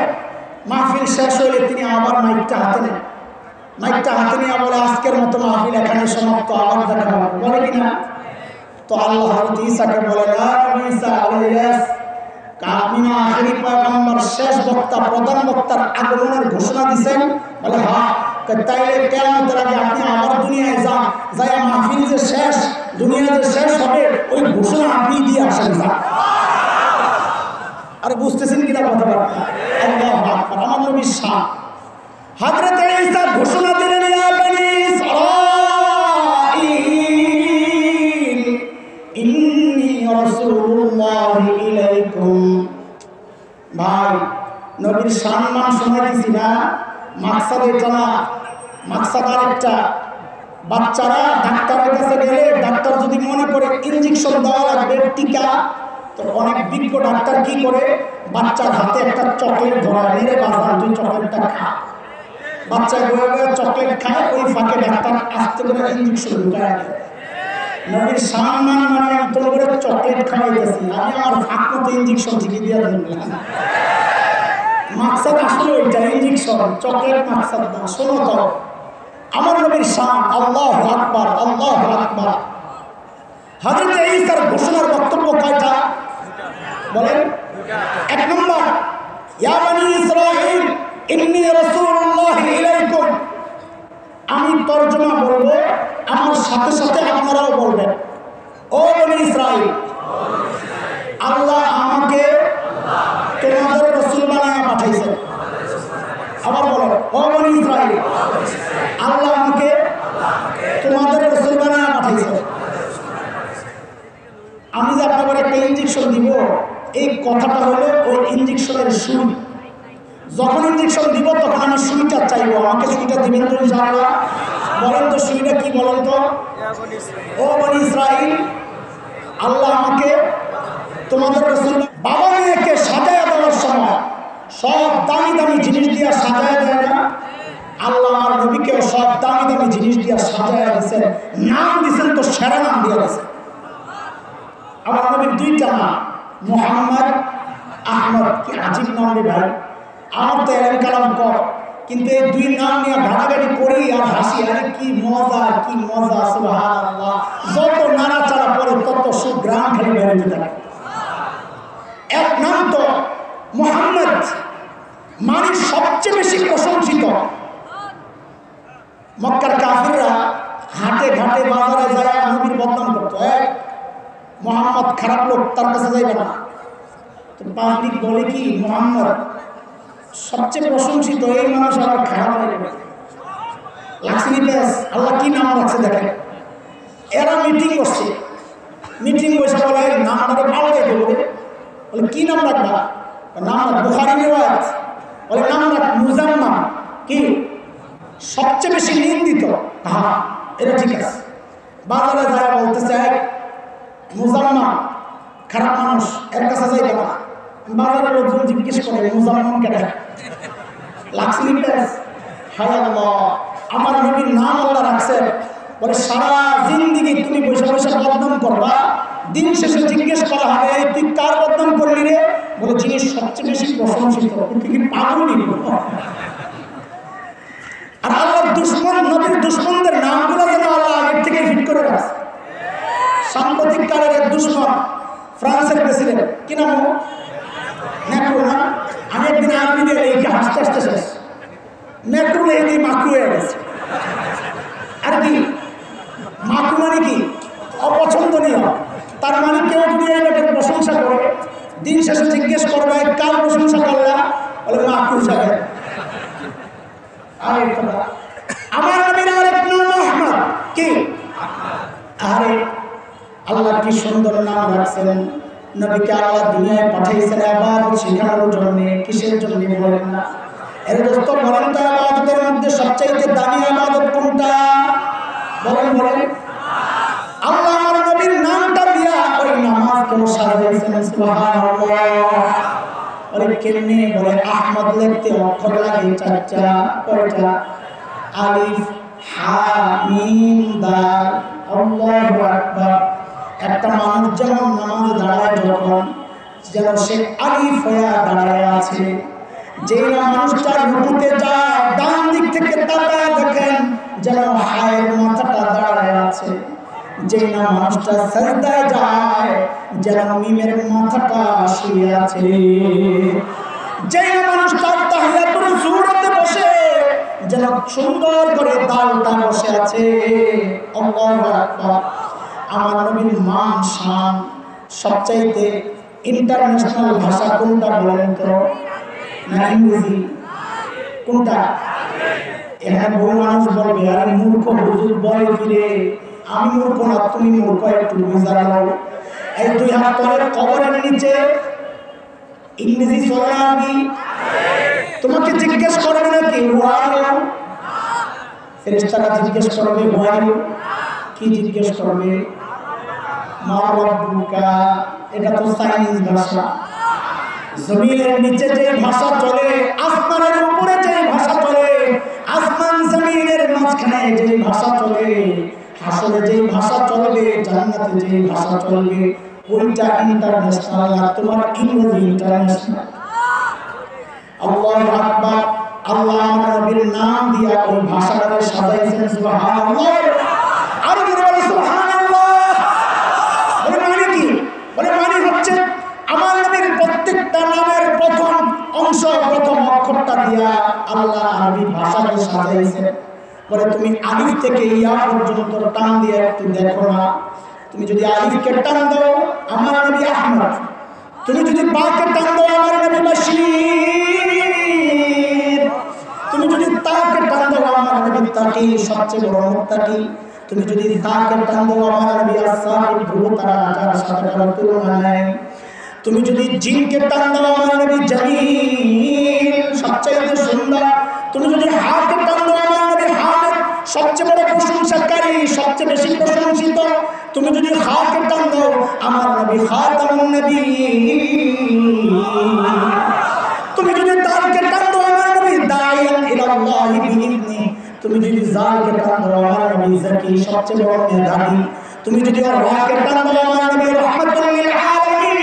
মাহফিল শেষ হলে তিনি আবার মাইকটা হাতে নেন, মাইকটা হাতে নিয়ে বলে আজকের মতো মাহফিল এখানে সমাপ্ত, আবার দেখা হবে, বলে কিনা? তো আল্লাহ হযরত ঈসাকে বলে, ঈসা আলাইহিস আপনি না আখেরি পয়গম্বর শেষ বক্তা প্রধান বক্তার আগমনের ঘোষণা দিয়েছেন? বলে হ্যাঁ। তাইলে কিয়ামতের আগে আপনি আবার দুনিয়ায় যান, যাই মাহফিল যে শেষ, দুনিয়া যে শেষ হবে ওই ঘোষণা আপনি দিয়ে আসেন। আরে বুঝতেছেন কিনা কথাবার্তা? আল্লাহু আকবার, আমার নবীর শান। হযরত ঈসা ঘোষণা দিলেন, ইয়া বনী ইসরাঈল ইন্নী রাসূলুল্লাহি ইলাইকুম। ভাই, নবীর সম্মান শোনাইতেছি না, মাকসাদ এটা না, মাকসাদ আরেকটা। বাচ্চারা ডাক্তারের কাছে গেলে ডাক্তার যদি মনে করে ইনজেকশন দেওয়া লাগবে, টিকা, তো অনেক বিজ্ঞ ডাক্তার কি করে, বাচ্চার হাতে একটা চকলেট ধরা, মেরে বাজার তুই চকলেটটা খা। বাচ্চা বয়ে বয়ে চকলেট খায়, ওই ফাঁকে ডাক্তার আস্তে করে ইনজেকশন ঢুকায় দেয়। নবীর সম্মান মানে তোর করে চকলেট খাওয়াইতেছি, আমি আমার ফাঁক মতো ইনজেকশন ঠিকই দিয়ে দিলাম। মাকসাদ আসলে ওইটা, ইনজেকশন চকলেট মাকসাদ না। শোনো তো আমার নবীর শান, আল্লাহু আকবার, আল্লাহু আকবার। হযরত ঈসার ঘোষণার বক্তব্য কয়টা বলেন? এক নম্বর, ইয়া বনী ইসরাঈল ইন্নী রাসূলুল্লাহি ইলাইকুম। আমি তরজমা বলবো, আমার সাথে সাথে আপনারাও বলবেন, ও বনী ইসরাঈল, আল্লাহ আমাকে তোমাদের রাসূল বানায়া পাঠাইছেন। আবার বলো, ও বনী ইসরাঈল, আল্লাহ আমাকে তোমাদের রাসূল বানায়া পাঠাইছেন। আমি যে আপনাদের একটা ইনজেকশন দিব, এই কথাটা হলো ওই ইনজেকশনের সুই। যখন ইনজেকশন দিব তখন আমি সুইটা চাইবো, আমাকে সুইটা দিবেন তো ইনশাআল্লাহ? বলেন তো সুইটা কি বলেন তো? ও বনী ইসরাঈল, আল্লাহ আমাকে তোমাদের রাসূল। বাবা মেয়েকে সাজায় দেওয়ার সময় সব দামি দামি জিনিস দিয়ে সাজায় দেয় না? আল্লাহ আমার নবীকেও সব দামি দামি জিনিস দিয়ে সাজায় দিয়েছেন, নাম দিয়েছেন তো সেরা নাম দিয়ে দিয়েছেন। আমার নবীর দুইটা নাম, মুহাম্মদ, আহমদ। কি আজীব নাম রে ভাই! আমার তো এলেন কালাম কর, কিন্তু এই দুই নাম নিয়ে ঘাটাঘাটি করি আর হাসি। আরে কি মজা, কি মজা! সুবহানাল্লাহ। যত নাড়াচাড়া করে তত সুগ্রাম খালি বেরোতে থাকে। এক নাম তো মুহাম্মদ, মানে সবচেয়ে বেশি প্রশংসিত। মক্কার কাফিররা হাটে ঘাটে বাজারে যায় নবীর বদনাম করতো, মুহাম্মদ খারাপ লোক, তার কাছে যাইবে না। তো পাবলিক বলে কি, মুহাম্মদ সবচেয়ে প্রশংসিত, এই মানুষ আবার খারাপ হয়ে যাবে। লাক্সিনি ব্যাস, আল্লাহ কি নাম রাখছে দেখেন। এরা মিটিং করছে, মিটিং বসে বলে নাম আমাদের পাল্টাই দেবো। বলে কি নাম রাখবা? নাম রাখ বুখারী রিওয়ায়াত। বলে নাম রাখ মুজাম্মাম। কি সবচেয়ে বেশি নিন্দিত? হ্যাঁ, এটা ঠিক আছে। বাজারে যারা বলতেছে মুজাম্মাম খারাপ মানুষ, এর কাছে যাইবে না। বাজারের লোকজন জিজ্ঞেস করে মুজাম্মাম কেন? লাক্সিনি ব্যাস। হায় আল্লাহ, আমার নবীর নাম আল্লাহ রাখছেন। বলে সারা জিন্দিগি তুমি বসে বসে বদনাম করবা, দিন শেষে জিজ্ঞেস করা হবে তুই কার বদনাম করলি রে? বলে যিনি সবচেয়ে বেশি প্রশংসিত। তুই কি পাগল? আর আল্লাহর দুশ্মন, নবীর দুশ্মনদের নামগুলো যেন আল্লাহ আগের থেকে ফিট করে রাখছে। সাম্প্রতিক কালের এক দুশ্মন ফ্রান্সের প্রেসিডেন্ট, কি নাম? ম্যাক্রো না? আমি একদিন আর্মি দিয়ে এই হাসতে হাসতে শেষ। ম্যাক্রো এই মাকরু হয়ে গেছে। আর কি মাকরু মানে কি? অপছন্দনীয়। তার মানে কেউ যদি এটাকে প্রশংসা করে, দিন শেষে জিজ্ঞেস করবে কার প্রশংসা করলা? বলে মাকরু সাহেব। আমার নবীর আরেক নাম আহমদ। কি? আরে আল্লাহ কি সুন্দর নাম রাখছেন। নবীকে আল্লাহ দুনিয়ায় পাঠিয়েছেন ইবাদত শেখানোর জন্য, কিসের জন্য বলেন না? এর দোস্ত বলেন তো, ইবাদতের মধ্যে সবচেয়ে দামি ইবাদত কোনটা? বলেন বলেন। আল্লাহ আমার নবীর নামটা দিয়া ওই নামাজকে সাজাইছেন। সুবহানাল্লাহ। আরে কেমনে? বলে আহমদ লিখতে অক্ষর লাগে 4টা। কয়টা? আলিফ, হা, মিম, দাল। আল্লাহু আকবার। একটা মানুষ যেমন নামাজে দাঁড়ায় যখন, যেন সে আলিফ হয়ে দাঁড়ায় আছে। যে মানুষটা রুকুতে যায় ডান দিক থেকে তাকায় দেখেন যেন হায়ের মাথাটা দাঁড়ায় আছে। যে মানুষটা সাজদায় যায় যেন মিমের মাথাটা শুয়ে আছে। যে মানুষটা তাহিয়াতুল সুরতে বসে যেন সুন্দর করে দালটা বসে আছে। আল্লাহু আকবার। আমার নবীর মান শান সবচাইতে ইন্টারন্যাশনাল ভাষা কোনটা বলেন তো? না ইংরেজি? কোনটা? এখানে বহু মানুষ বলবে আরে মূর্খ হুজুর বলে ফিরে। আমি মূর্খ না, তুমি মূর্খ, একটু বুঝা নাও। এই 2 হাত তলের কবরের নিচে ইংরেজি চলে না? আমি তোমাকে জিজ্ঞেস করবে নাকি ওয়াও? ফেরেশতারা জিজ্ঞেস করবে ওয়াও। কি জিজ্ঞেস করবে? মা রাব্বুকা। এটা তো চাইনিজ ভাষা। জমিনের নিচে যে ভাষা চলে, আসমানের উপরে যে ভাষা চলে, আসমান জমিনের মাঝখানে যে ভাষা চলে, হাসরে যে ভাষা চলবে, জান্নাতে যে ভাষা চলবে, ওইটা ইন্টারন্যাশনাল। আর তোমার ইংরেজি ইন্টারন্যাশনাল। আল্লাহু আকবার। আল্লাহ আমার নবীর নাম দিয়া ওই ভাষাটাকে সাজাইছেন। সুবহানাল্লাহ। আর জোরে বলো সুবহানাল্লাহ। বলে মানে কি? বলে মানে হচ্ছে আমার নবীর প্রত্যেকটা নামের প্রথম অংশ, প্রথম অক্ষরটা দিয়া আল্লাহ আরবি ভাষাকে সাজাইছেন। বলে তুমি আলিফ থেকে ইয়া পর্যন্ত টান দিয়ে একটু দেখো না। তুমি যদি আলিফকে টান দাও আমার নবী আহমদ, তুমি যদি বাকে টান দাও আমার নবী বাশীর, তুমি যদি তাকে টান দাও আমার নবী তাকি, সবচেয়ে বড় মুত্তাকি, তুমি যদি তাকে টান দাও আমার নবী আসসাদ, ভূত তারা যার সাথে কারো তুলনা নাই, তুমি যদি জিনকে টান দাও আমার নবী জামিল, সবচেয়ে সুন্দর, তুমি যদি হাকে টান দাও আমার নবী হামিদ, সবচেয়ে বড় প্রশংসাকারী, সবচেয়ে বেশি প্রশংসিত, তুমি যদি হাকে টান দাও আমার নবী খাতামুন নবীয়্যিন, তুমি যদি দালকে টান দাও আমার নবী দাইয়ান ইলাল্লাহি বিইذনি, তুমি যদি জালকে টান দাও আমার নবী যাকি, সবচেয়ে বড় মেধাবী, তুমি যদি রাকে টান দাও আমার নবী রাহমাতুল লিল আলামিন,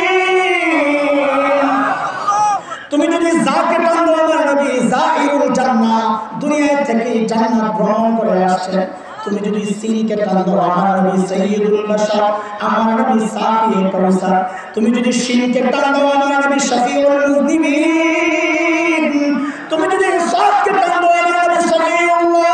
তুমি যদি যাকে টান দাও আমার নবী যাইরুল জান্নাহ, দুনিয়া থেকে জান্নাত ভ্রমণ করে আসছে, তুমি যদি সিনকে টান দাও আমার নবী সাইয়্যিদুল বাশার, আমার নবী সাফিয়ে কাউসার, তুমি যদি শিনকে টান দাও আমার নবী শাফিউল মুযনিবিন, তুমি যদি সাদকে টান দাও আমার নবী সামিউল্লাহ,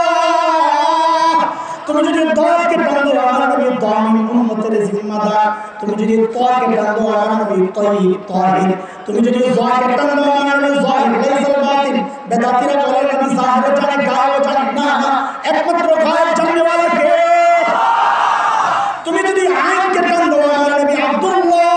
তুমি যদি দালকে টান দাও আমার নবী দামিন উম্মতের জিম্মাদার, তুমি যদি তাকে টান দাও আমার নবী তাইয়্যিব তাহির, তুমি যদি যাকে টান দাও আমার নবী যাহির লাইসাল বাতিল, বেদাতীরা বলে নবী যাহির জানে গায়েব জানে না, একমাত্র গায়েব জাননেওয়ালা কে? তুমি যদি আইনকে টান দাও আমার নবী আব্দুল্লাহ,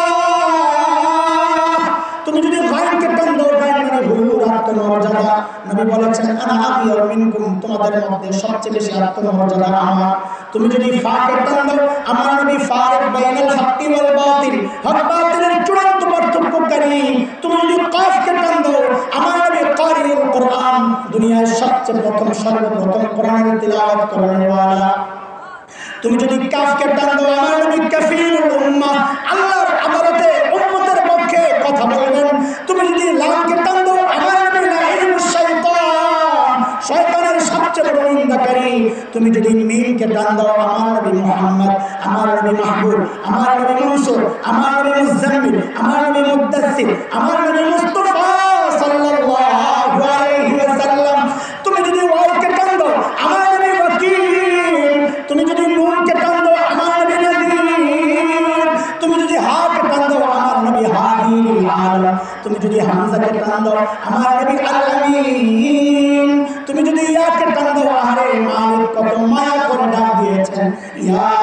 তুমি যদি গায়নকে টান দাও গায়ন মানে হুজুর আত্মমর্যাদা, নবী বলেছেন আনা আবিয়ার মিনকুম, তোমাদের মধ্যে সবচেয়ে বেশি আত্মমর্যাদা আমার, তুমি যদি ফাকে টান দাও আমার নবী ফারিক বাইনাল হাক্কি ওয়াল বাতিল, হক বাতিলের চূড়ান্ত পার্থক্যকারী, তুমি যদি কাফকে টান দাও আমার নবী কারিউল কোরআন, দুনিয়ার সবচেয়ে প্রথম সর্বপ্রথম কোরআনের তিলাওয়াত করানেওয়ালা, তুমি যদি কাফকে টান দাও আমার নবী কাফিরুল উম্মাহ, আল্লাহর আদালতে উম্মতের পক্ষে কথা বলবেন, তুমি যদি লামকে টান দাও আমার নবী লাঈনুশ শাইতান, শয়তানের সবচেয়ে বড় নিন্দাকারী, তুমি যদি মিমকে টান দাও আমার নবী মুহাম্মদ, আমার নবী মাহবুব, আমার নবী মনসুর, আমার নবী মুজাম্মিল, আমার নবী মুদ্দাসসির, আমার নবী মুস্তাফা সাল্লাল্লাহু আলাইহি ওয়াসাল্লাম, তুমি যদি ওয়াওকে টান দাও আমার নবী ওয়াকিল, তুমি যদি নুনকে টান দাও আমার নবী নাযীর, তুমি যদি হাকে টান দাও আমার নবী হাদিল আলাম, তুমি যদি হামজাকে টান দাও আমার নবী আল আমিন, তুমি যদি ইয়াকে টান দাও আরে মালিক কত মায়া করে ডাক দিয়েছেন ইয়াসিন।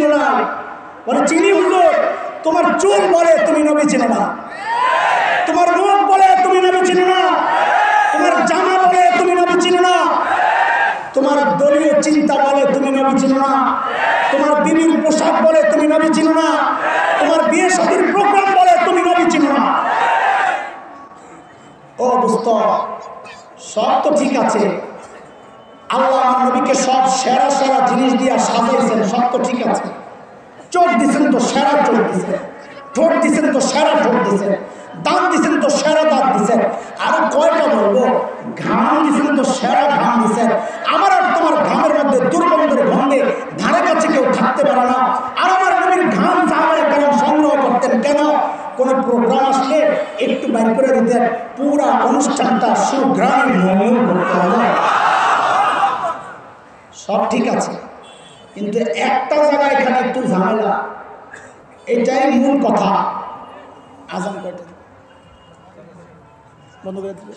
চিনো না? বলে চিনি হুজুর। তোমার চুল বলে তুমি নবী চিনো না, তোমার মুখ বলে তুমি নবী চিনো না, তোমার জামা বলে তুমি নবী চিনো না, তোমার দলীয় চিন্তা বলে তুমি নবী চিনো না, তোমার বিবির পোশাক বলে তুমি নবী চিনো না, তোমার বিয়ে শাদীর প্রোগ্রাম বলে তুমি নবী চিনো না। ও দোস্ত, সব তো ঠিক আছে, আল্লাহ আমার নবীকে সব সেরা সেরা জিনিস দিয়ে সাজাইছেন, সব তো ঠিক আছে। চোখ দিচ্ছেন তো সেরা চোখ দিচ্ছেন, ঠোঁট দিচ্ছেন তো সেরা ঠোঁট দিচ্ছেন, দাঁত দিচ্ছেন তো সেরা দাঁত দিচ্ছেন, আরো কয়টা বলবো, ঘাম দিচ্ছেন তো সেরা ঘাম দিচ্ছেন। আমার আর তোমার ঘামের মধ্যে দুর্গন্ধের গন্ধে ধারে কাছে কেউ থাকতে পারে না। আর আমার নবীর ঘাম সাহাবায়ে কেরাম সংগ্রহ করতেন কেন? কোন প্রোগ্রাম আসলে একটু বাইর করে দিতেন, পুরা অনুষ্ঠানটা সুঘ্রাণে মঙ্গল করতে হবে। সব ঠিক আছে, কিন্তু একটা জায়গায় এখানে একটু ঝামেলা, এটাই মূল কথা। আজান কয়টা বন্ধ করে দিলে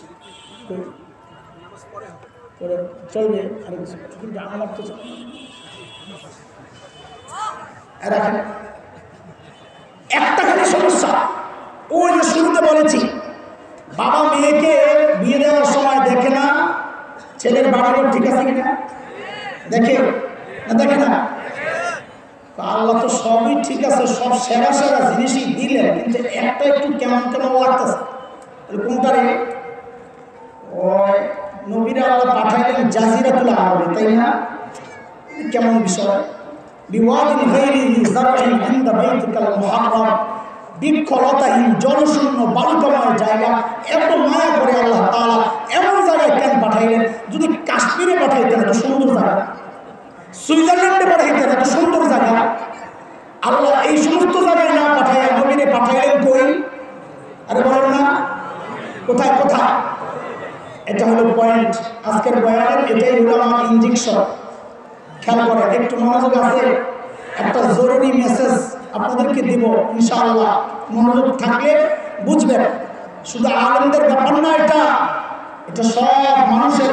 চলবে, কিন্তু আমার তো রাখেন। একটা খালি সমস্যা, ওই যে শুরুতে বলেছি, বাবা মেয়েকে বিয়ে দেওয়ার সময় দেখে না ছেলের বাড়িঘর ঠিক আছে কিনা, দেখে না দেখে না? আল্লাহ তো সবই ঠিক আছে, সব সেরা সেরা জিনিসই দিলেন, কিন্তু একটা একটু কেমন কেমন লাগতেছে। কোনটা রে? ওই নবীরা আল্লাহ পাঠাইলেন জাজিরাতুল আরবে, তাই না? কেমন বিষয়? বিওয়াদিন গায়রি যারইন ইনদা বাইতিকাল মুহাররাম, বৃক্ষলতাহীন জলশূন্য বালুকাময় জায়গা, এত মায়া করে আল্লাহ তাআলা এমন জায়গায় কেন পাঠাইলেন? যদি কাশ্মীরে পাঠাইতেন এত সুন্দর জায়গা, সুইজারল্যান্ডে পাঠাইতেন এত সুন্দর জায়গা, আল্লাহ এই সমস্ত জায়গায় না পাঠাইয়া নবীরে পাঠাইলেন কই? আরে বলেন না, কোথায় কোথায়? এটা হলো পয়েন্ট আজকের বয়ানের, এটাই হলো আমার ইনজেকশন। খেয়াল করেন, একটু মনোযোগ আছে, একটা জরুরি মেসেজ আপনাদেরকে দিব ইনশাআল্লাহ, মনোযোগ থাকলে বুঝবেন। শুধু আলেমদের ব্যাপার না, এটা এটা সব মানুষের,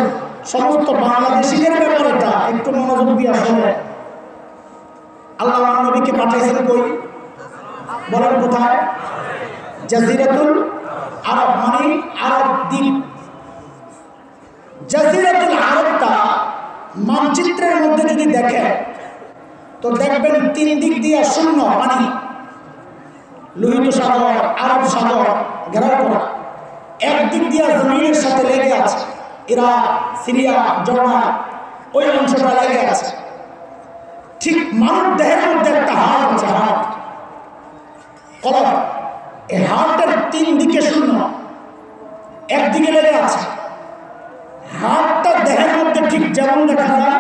সমস্ত বাংলাদেশিদের ব্যাপার। এটা একটু মনোযোগ দিয়ে শোনে। আল্লাহ নবীকে পাঠাইছেন কই? বলেন কোথায়? জাজিরাতুল আরব, মানে আরব দ্বীপ। জাজিরাতুল আরবটা মানচিত্রের মধ্যে যদি দেখেন তো দেখবেন তিন দিক দিয়ে শূন্য পানি, লোহিত সাগর, আরব সাগর ঘেরাও করা। একদিক দিয়ে জমিনের সাথে লেগে আছে, ইরাক, সিরিয়া, জর্ডান, ওই অংশটা লেগে আছে। ঠিক মানব দেহের মধ্যে একটা হাড় আছে, হাড় কলম, এই হাড়টার তিন দিকে শূন্য, একদিকে লেগে আছে। হাড়টা দেহের মধ্যে ঠিক যেমন দেখা যায়,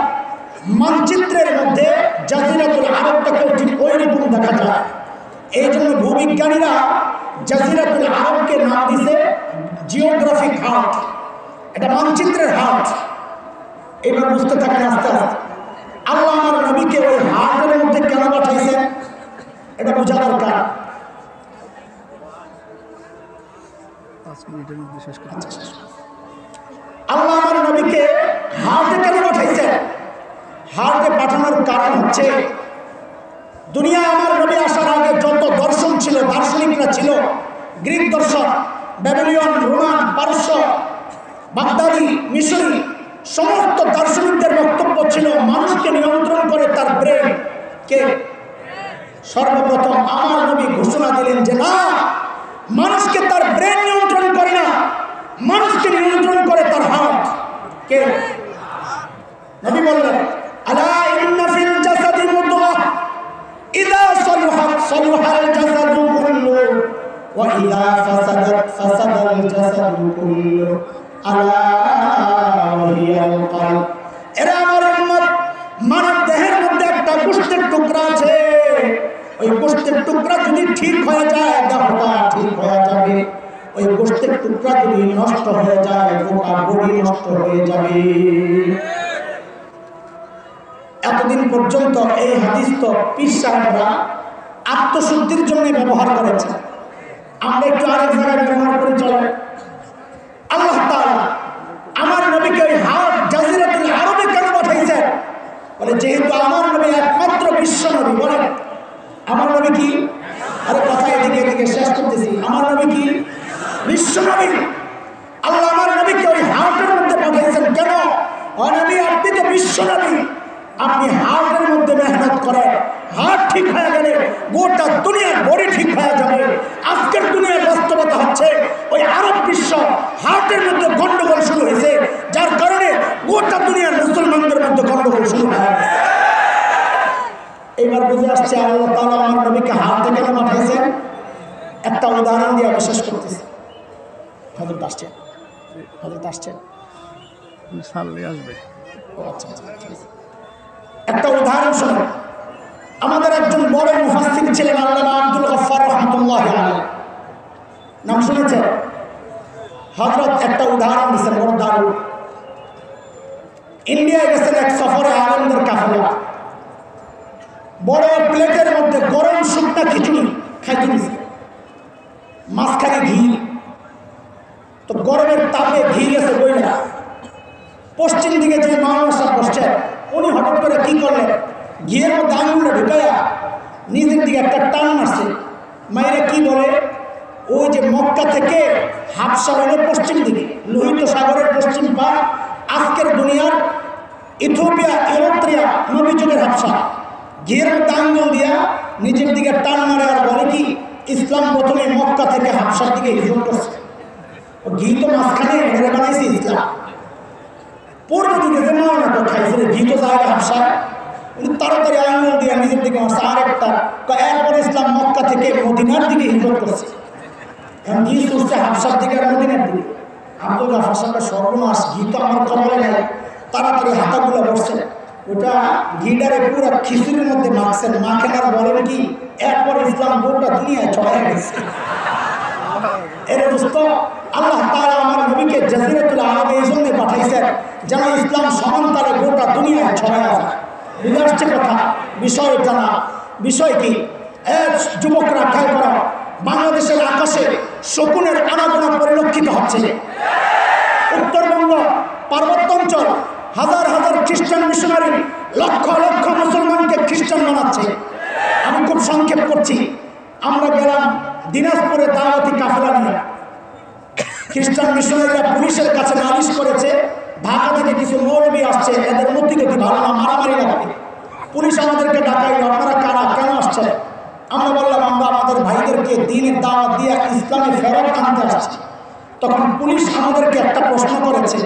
মানচিত্রের মধ্যে জাজিরাতুল আরবটাকেও ঠিক ওই রকম দেখা যায়। এই জন্য ভূবিজ্ঞানীরা জাজিরাতুল আরবকে নাম দিছে জিওগ্রাফিক হার্ট, এটা মানচিত্রের হার্ট। এবার বুঝতে থাকেন আস্তে আস্তে আল্লাহ আমার নবীকে ওই হার্টের মধ্যে কেন পাঠাইছেন, এটা বোঝা দরকার। আল্লাহ আমার নবীকে হার্টে কেন পাঠাইছেন? হার্টে পাঠানোর কারণ হচ্ছে, দুনিয়া আমার নবী আসার আগে যত দর্শন ছিল, দার্শনিকরা ছিল, গ্রিক দর্শন, ব্যাবিলিয়ন, রোমান, পারস্য, বাগদাদি, মিশরি, সমস্ত দার্শনিকদের বক্তব্য ছিল মানুষকে নিয়ন্ত্রণ করে তার ব্রেন। কে? সর্বপ্রথম আমার নবী ঘোষণা দিলেন যে না, মানুষকে তার ব্রেন নিয়ন্ত্রণ করে না, মানুষকে নিয়ন্ত্রণ করে তার হার্ট। কে? নবী বললেন, আলা ইন্না ফিল জাসাদি মুদগাহ ইযা সালাহাত সালাহাল জাসাদু কুল্লু ওয়া ইযা ফাসাদাত ফাসাদাল জাসাদু কুল্লু আলা ওয়া হিয়াল কলব। এরা আমার উম্মত, মানব দেহের মধ্যে একটা গোশতের টুকরা আছে, ওই গোশতের টুকরা যদি ঠিক হয়ে যায় দেহটা ঠিক হয়ে যাবে, ওই গোশতের টুকরা যদি নষ্ট হয়ে যায় গোটা বডি নষ্ট হয়ে যাবে। এতদিন পর্যন্ত এই হাদিস তো পীর সাহেবরা আত্মশুদ্ধির জন্য ব্যবহার করেছে, আমরা একটু আরেক জায়গায় ব্যবহার করে চলে। আল্লাহ তাআলা আমার নবীকে ওই হার্ট জাজিরাতুল আরবে কেন পাঠাইছেন? বলে যেহেতু আমার নবী একমাত্র বিশ্ব নবী, বলেন আমার নবী কি? আরে কথা এদিকে এদিকে শেষ করতেছি। আমার নবী কি? বিশ্ব নবী। আল্লাহ আমার নবীকে ওই হাটের মধ্যে পাঠিয়েছেন কেন? ও নবী, আপনি তো বিশ্ব নবী, আপনি হাটের মধ্যে মেহনত করেন, হাট ঠিক হয়ে গেলে গোটা দুনিয়ার বডি ঠিক হয়ে যাবে। আজকের দুনিয়ার বাস্তবতা হচ্ছে ওই আরব বিশ্ব হাটের মধ্যে গন্ডগোল শুরু হয়েছে, যার কারণে গোটা দুনিয়ার মুসলমানদের মধ্যে গন্ডগোল শুরু হয়ে গেছে। এবার বুঝে আসছে আল্লাহ তাআলা আমার নবীকে হাটে কেন পাঠিয়েছেন। একটা উদাহরণ দিয়ে আমি শেষ করতেছি। হযরত আসছেন, হযরত আসছেন, আসবে। আচ্ছা আচ্ছা, একটা উদাহরণ শুনুন। আমাদের একজন বড় মুফাসসির ছিলেন আল্লামা আব্দুল গফফার রাহমাতুল্লাহি আলাইহি, নাম শুনেছেন? হযরত একটা উদাহরণ দিয়েছেন বড় দারুণ। ইন্ডিয়ায় গেছেন এক সফরে, আলেমদের কাফেলা, বড় প্লেটের মধ্যে গরম শুকনা খিচুড়ি খাইতে দিয়েছে, মাঝখানে ঘি। তো গরমের তাপে ঘি গেছে বইলা। পশ্চিম দিকে যে মানুষরা বসছে উনি হঠাৎ করে কি করলেন, ঘিয়ের মধ্যে আঙুলটা ঢুকাইয়া নিজের দিকে একটা টান মারছে। মায়েরা কি বলে, ওই যে মক্কা থেকে হাবশা হলো পশ্চিম দিকে, লোহিত সাগরের পশ্চিম পার, আজকের দুনিয়ার ইথিওপিয়া, এরিত্রিয়া, নবী যুগের হাবশা। ঘিয়ের মধ্যে আঙুল দিয়া নিজের দিকে টান মারে আর বলে কি, ইসলাম প্রথমে মক্কা থেকে হাবশার দিকে হিজরত করছে। ঘি তো মাঝখানে ঘুরে বানাইছে ইসলাম। পূর্ব দিকে যে মহানগর খাইছিল, ঘি তো জায়গা হাবশা, উনি তাড়াতাড়ি আঙুল দিয়ে নিজের দিকে মারছে আরেকটা। এরপর ইসলাম মক্কা থেকে মদিনার দিকে হিজরত করছে। এখন ঘি ছুটছে হাবশার দিকে আর মদিনার দিকে। আব্দুল গাফফার সাহেবের সর্বনাশ, ঘি তো আমার কপালে নেই। তাড়াতাড়ি হাতাগুলো বসছে, ওটা ঘিটারে পুরো খিচুড়ির মধ্যে মাখছেন। মাখেন আর বলেন কি, এরপর ইসলাম গোটা দুনিয়ায় ছড়ায় গেছে। এর দোস্ত, আল্লাহ তাআলা আমার নবীকে জাজিরাতুল আরবে এই জন্য পাঠাইছেন যেন ইসলাম সমান্তরে গোটা দুনিয়ায় ছড়ায় যায়। বুঝে আসছে কথা? বিষয় জানা। বিষয় কি? যুবকরা খেয়াল করো, বাংলাদেশের আকাশে শকুনের আনাগোনা পরিলক্ষিত হচ্ছে। উত্তরবঙ্গ পার্বত্য অঞ্চল হাজার হাজার খ্রিস্টান মিশনারি লক্ষ লক্ষ মুসলমানকে খ্রিস্টান বানাচ্ছে। আমি খুব সংক্ষেপ করছি। আমরা গেলাম দিনাজপুরে দাওয়াতি কাফেলা নিয়ে। খ্রিস্টান মিশনারিরা পুলিশের কাছে নালিশ করেছে, ঢাকা থেকে কিছু মৌলবি আসছে, এদের মতিগতি ভালো না, মারামারি লাগবে। পুলিশ আমাদেরকে ডাকাইল, আপনারা কারা, কেন আসছে? আমরা বললাম আমরা আমাদের ভাইদেরকে দিনের দাওয়াত দিয়ে ইসলামে ফেরত আনতে আসছি। তখন পুলিশ আমাদেরকে একটা প্রশ্ন করেছে,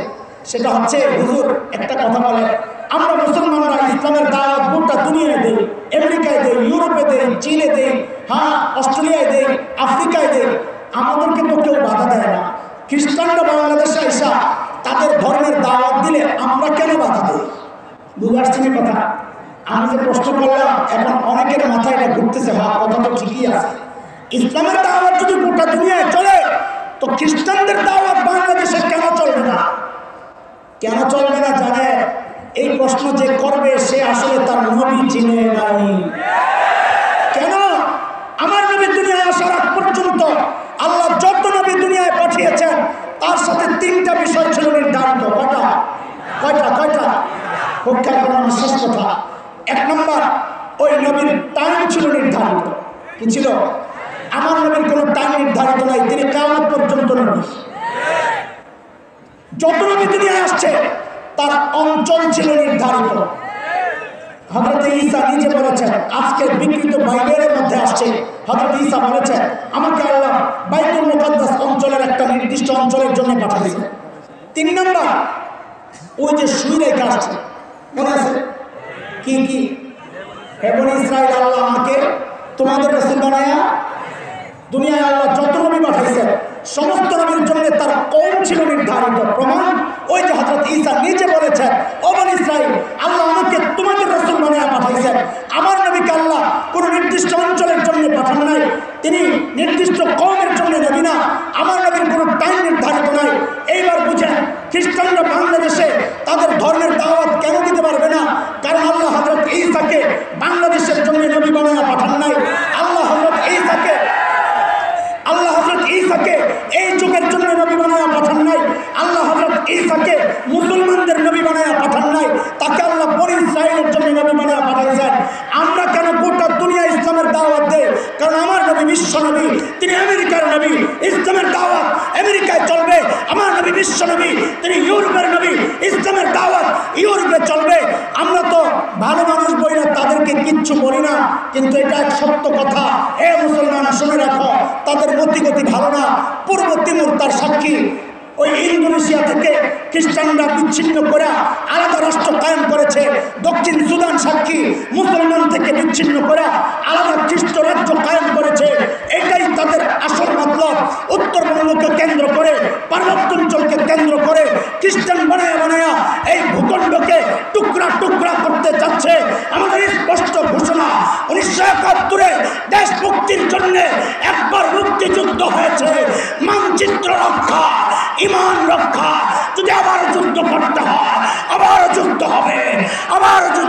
সেটা হচ্ছে, হুজুর একটা কথা বলে, আমরা মুসলমানরা ইসলামের দাওয়াত গোটা দুনিয়ায় দেই, আমেরিকায় দেই, ইউরোপে দেই, চীনে দেই, হ্যাঁ অস্ট্রেলিয়ায় দেই, আফ্রিকায় দেই, আমাদেরকে তো কেউ বাধা দেয় না। খ্রিস্টানরা বাংলাদেশে এসা তাদের ধর্মের দাওয়াত দিলে আমরা কেন বাধা দিই? বুঝে আসছি না কথা? আমি যে প্রশ্ন করলাম, এখন অনেকের মাথায় এটা ঘুরতেছে, হ্যাঁ কথা তো ঠিকই আছে। ইসলামের দাওয়াত যদি গোটা দুনিয়ায় চলে, তো খ্রিস্টানদের দাওয়াত বাংলাদেশে কেন চলবে না? কেন চলবে না জানে? এই প্রশ্ন যে করবে সে আসলে তার নবী চিনে নাই। কেন? আমার নবী দুনিয়ায় আসার আগ পর্যন্ত আল্লাহ যত নবী দুনিয়ায় পাঠিয়েছেন তার সাথে তিনটা বিষয় ছিল নির্ধারিত। কয়টা? কয়টা? কয়টা? পরীক্ষা করানোর শেষ কথা। এক নম্বর, ওই নবীর টাইম ছিল নির্ধারিত। কি ছিল? আমার নবীর কোনো টাইম নির্ধারিত নাই, তিনি কিয়ামত পর্যন্ত নবী। যত নবী দুনিয়ায় আসছে তার অঞ্চল ছিল নির্ধারিত। হযরত ঈসা নিজে বলেছেন, আজকের বিকৃত বাইবেলের মধ্যে আসছে, হযরত ঈসা বলেছেন আমাকে আল্লাহ বাইতুল মুকাদ্দাস অঞ্চলের একটা নির্দিষ্ট অঞ্চলের জন্য পাঠিয়েছে। 3 নম্বর, ওই যে শুই রেখে আসছে, মনে আছে কি কি? হে বনী ইসরাইল, আল্লাহ আমাকে তোমাদের রাসূল বানায়া দুনিয়ায় আল্লাহ যত নবী পাঠাইছেন সমস্ত নবীর জন্য তার কওম ছিল নির্ধারিত। প্রমাণ ওই যে হযরত ঈসা নিজে বলেছেন, ও বনী ইসরাইল, আল্লাহ আমাকে তোমাদের রাসূল বানায়া পাঠাইছেন। আমার নবীকে আল্লাহ কোনো নির্দিষ্ট অঞ্চলের জন্য পাঠান নাই, তিনি নির্দিষ্ট কওমের জন্য নবী না। আমার নবীর কোনো টাইম নির্ধারিত নাই। এইবার বুঝেন, খ্রিস্টানরা বাংলাদেশে তাদের ধর্মের দাওয়াত কেন দিতে পারবে না? কারণ আল্লাহ হযরত ঈসাকে বাংলাদেশের জন্য নবী বানায়া পাঠান নাই। আল্লাহ হযরত ঈসাকে এই যুগের জন্য নবী বানায়া পাঠান নাই। আল্লাহ হযরত ঈসাকে মুসলমানদের নবী বানায়া পাঠান নাই। তাকে আল্লাহ বনী ইসরাইলের জন্য নবী বানায়া পাঠাইছেন। আমরা বিশ্ব নবী, তিনি আমেরিকার নবী। ইসলামের দাওয়াত আমেরিকায় চলবে, আমার নবী বিশ্ব নবী, তিনি ইউরোপের নবী। ইসলামের দাওয়াত ইউরোপে চলবে। আমরা তো ভালো মানুষ বই না, তাদেরকে কিচ্ছু বলি না, কিন্তু এটা এক সত্য কথা। এ মুসলমান শুনে রাখো, তাদের গতি ভালো না। পূর্ব তিমুর তার সাক্ষী। ওই ইন্দোনেশিয়া থেকে খ্রিস্টানরা বিচ্ছিন্ন করে আলাদা রাষ্ট্র কায়েম করেছে। দক্ষিণ সুদান সাক্ষী, মুসলমান থেকে বিচ্ছিন্ন করে আলাদা খ্রিস্ট রাজ্য কায়েম করেছে। এটাই তাদের আসল মতলব। উত্তরবঙ্গকে কেন্দ্র করে, পার্বত্যাঞ্চলকে কেন্দ্র করে খ্রিস্টান বানায়া এই ভূখণ্ডকে টুকরা টুকরা করতে যাচ্ছে। আমাদের স্পষ্ট ঘোষণা, 1971 দেশ মুক্তির জন্য একবার মুক্তিযুদ্ধ হয়েছে। মানচিত্র রক্ষা, ইমান রক্ষা। যদি আবার যুদ্ধ করতে হয়, আবার যুদ্ধ হবে, আবার যুদ্ধ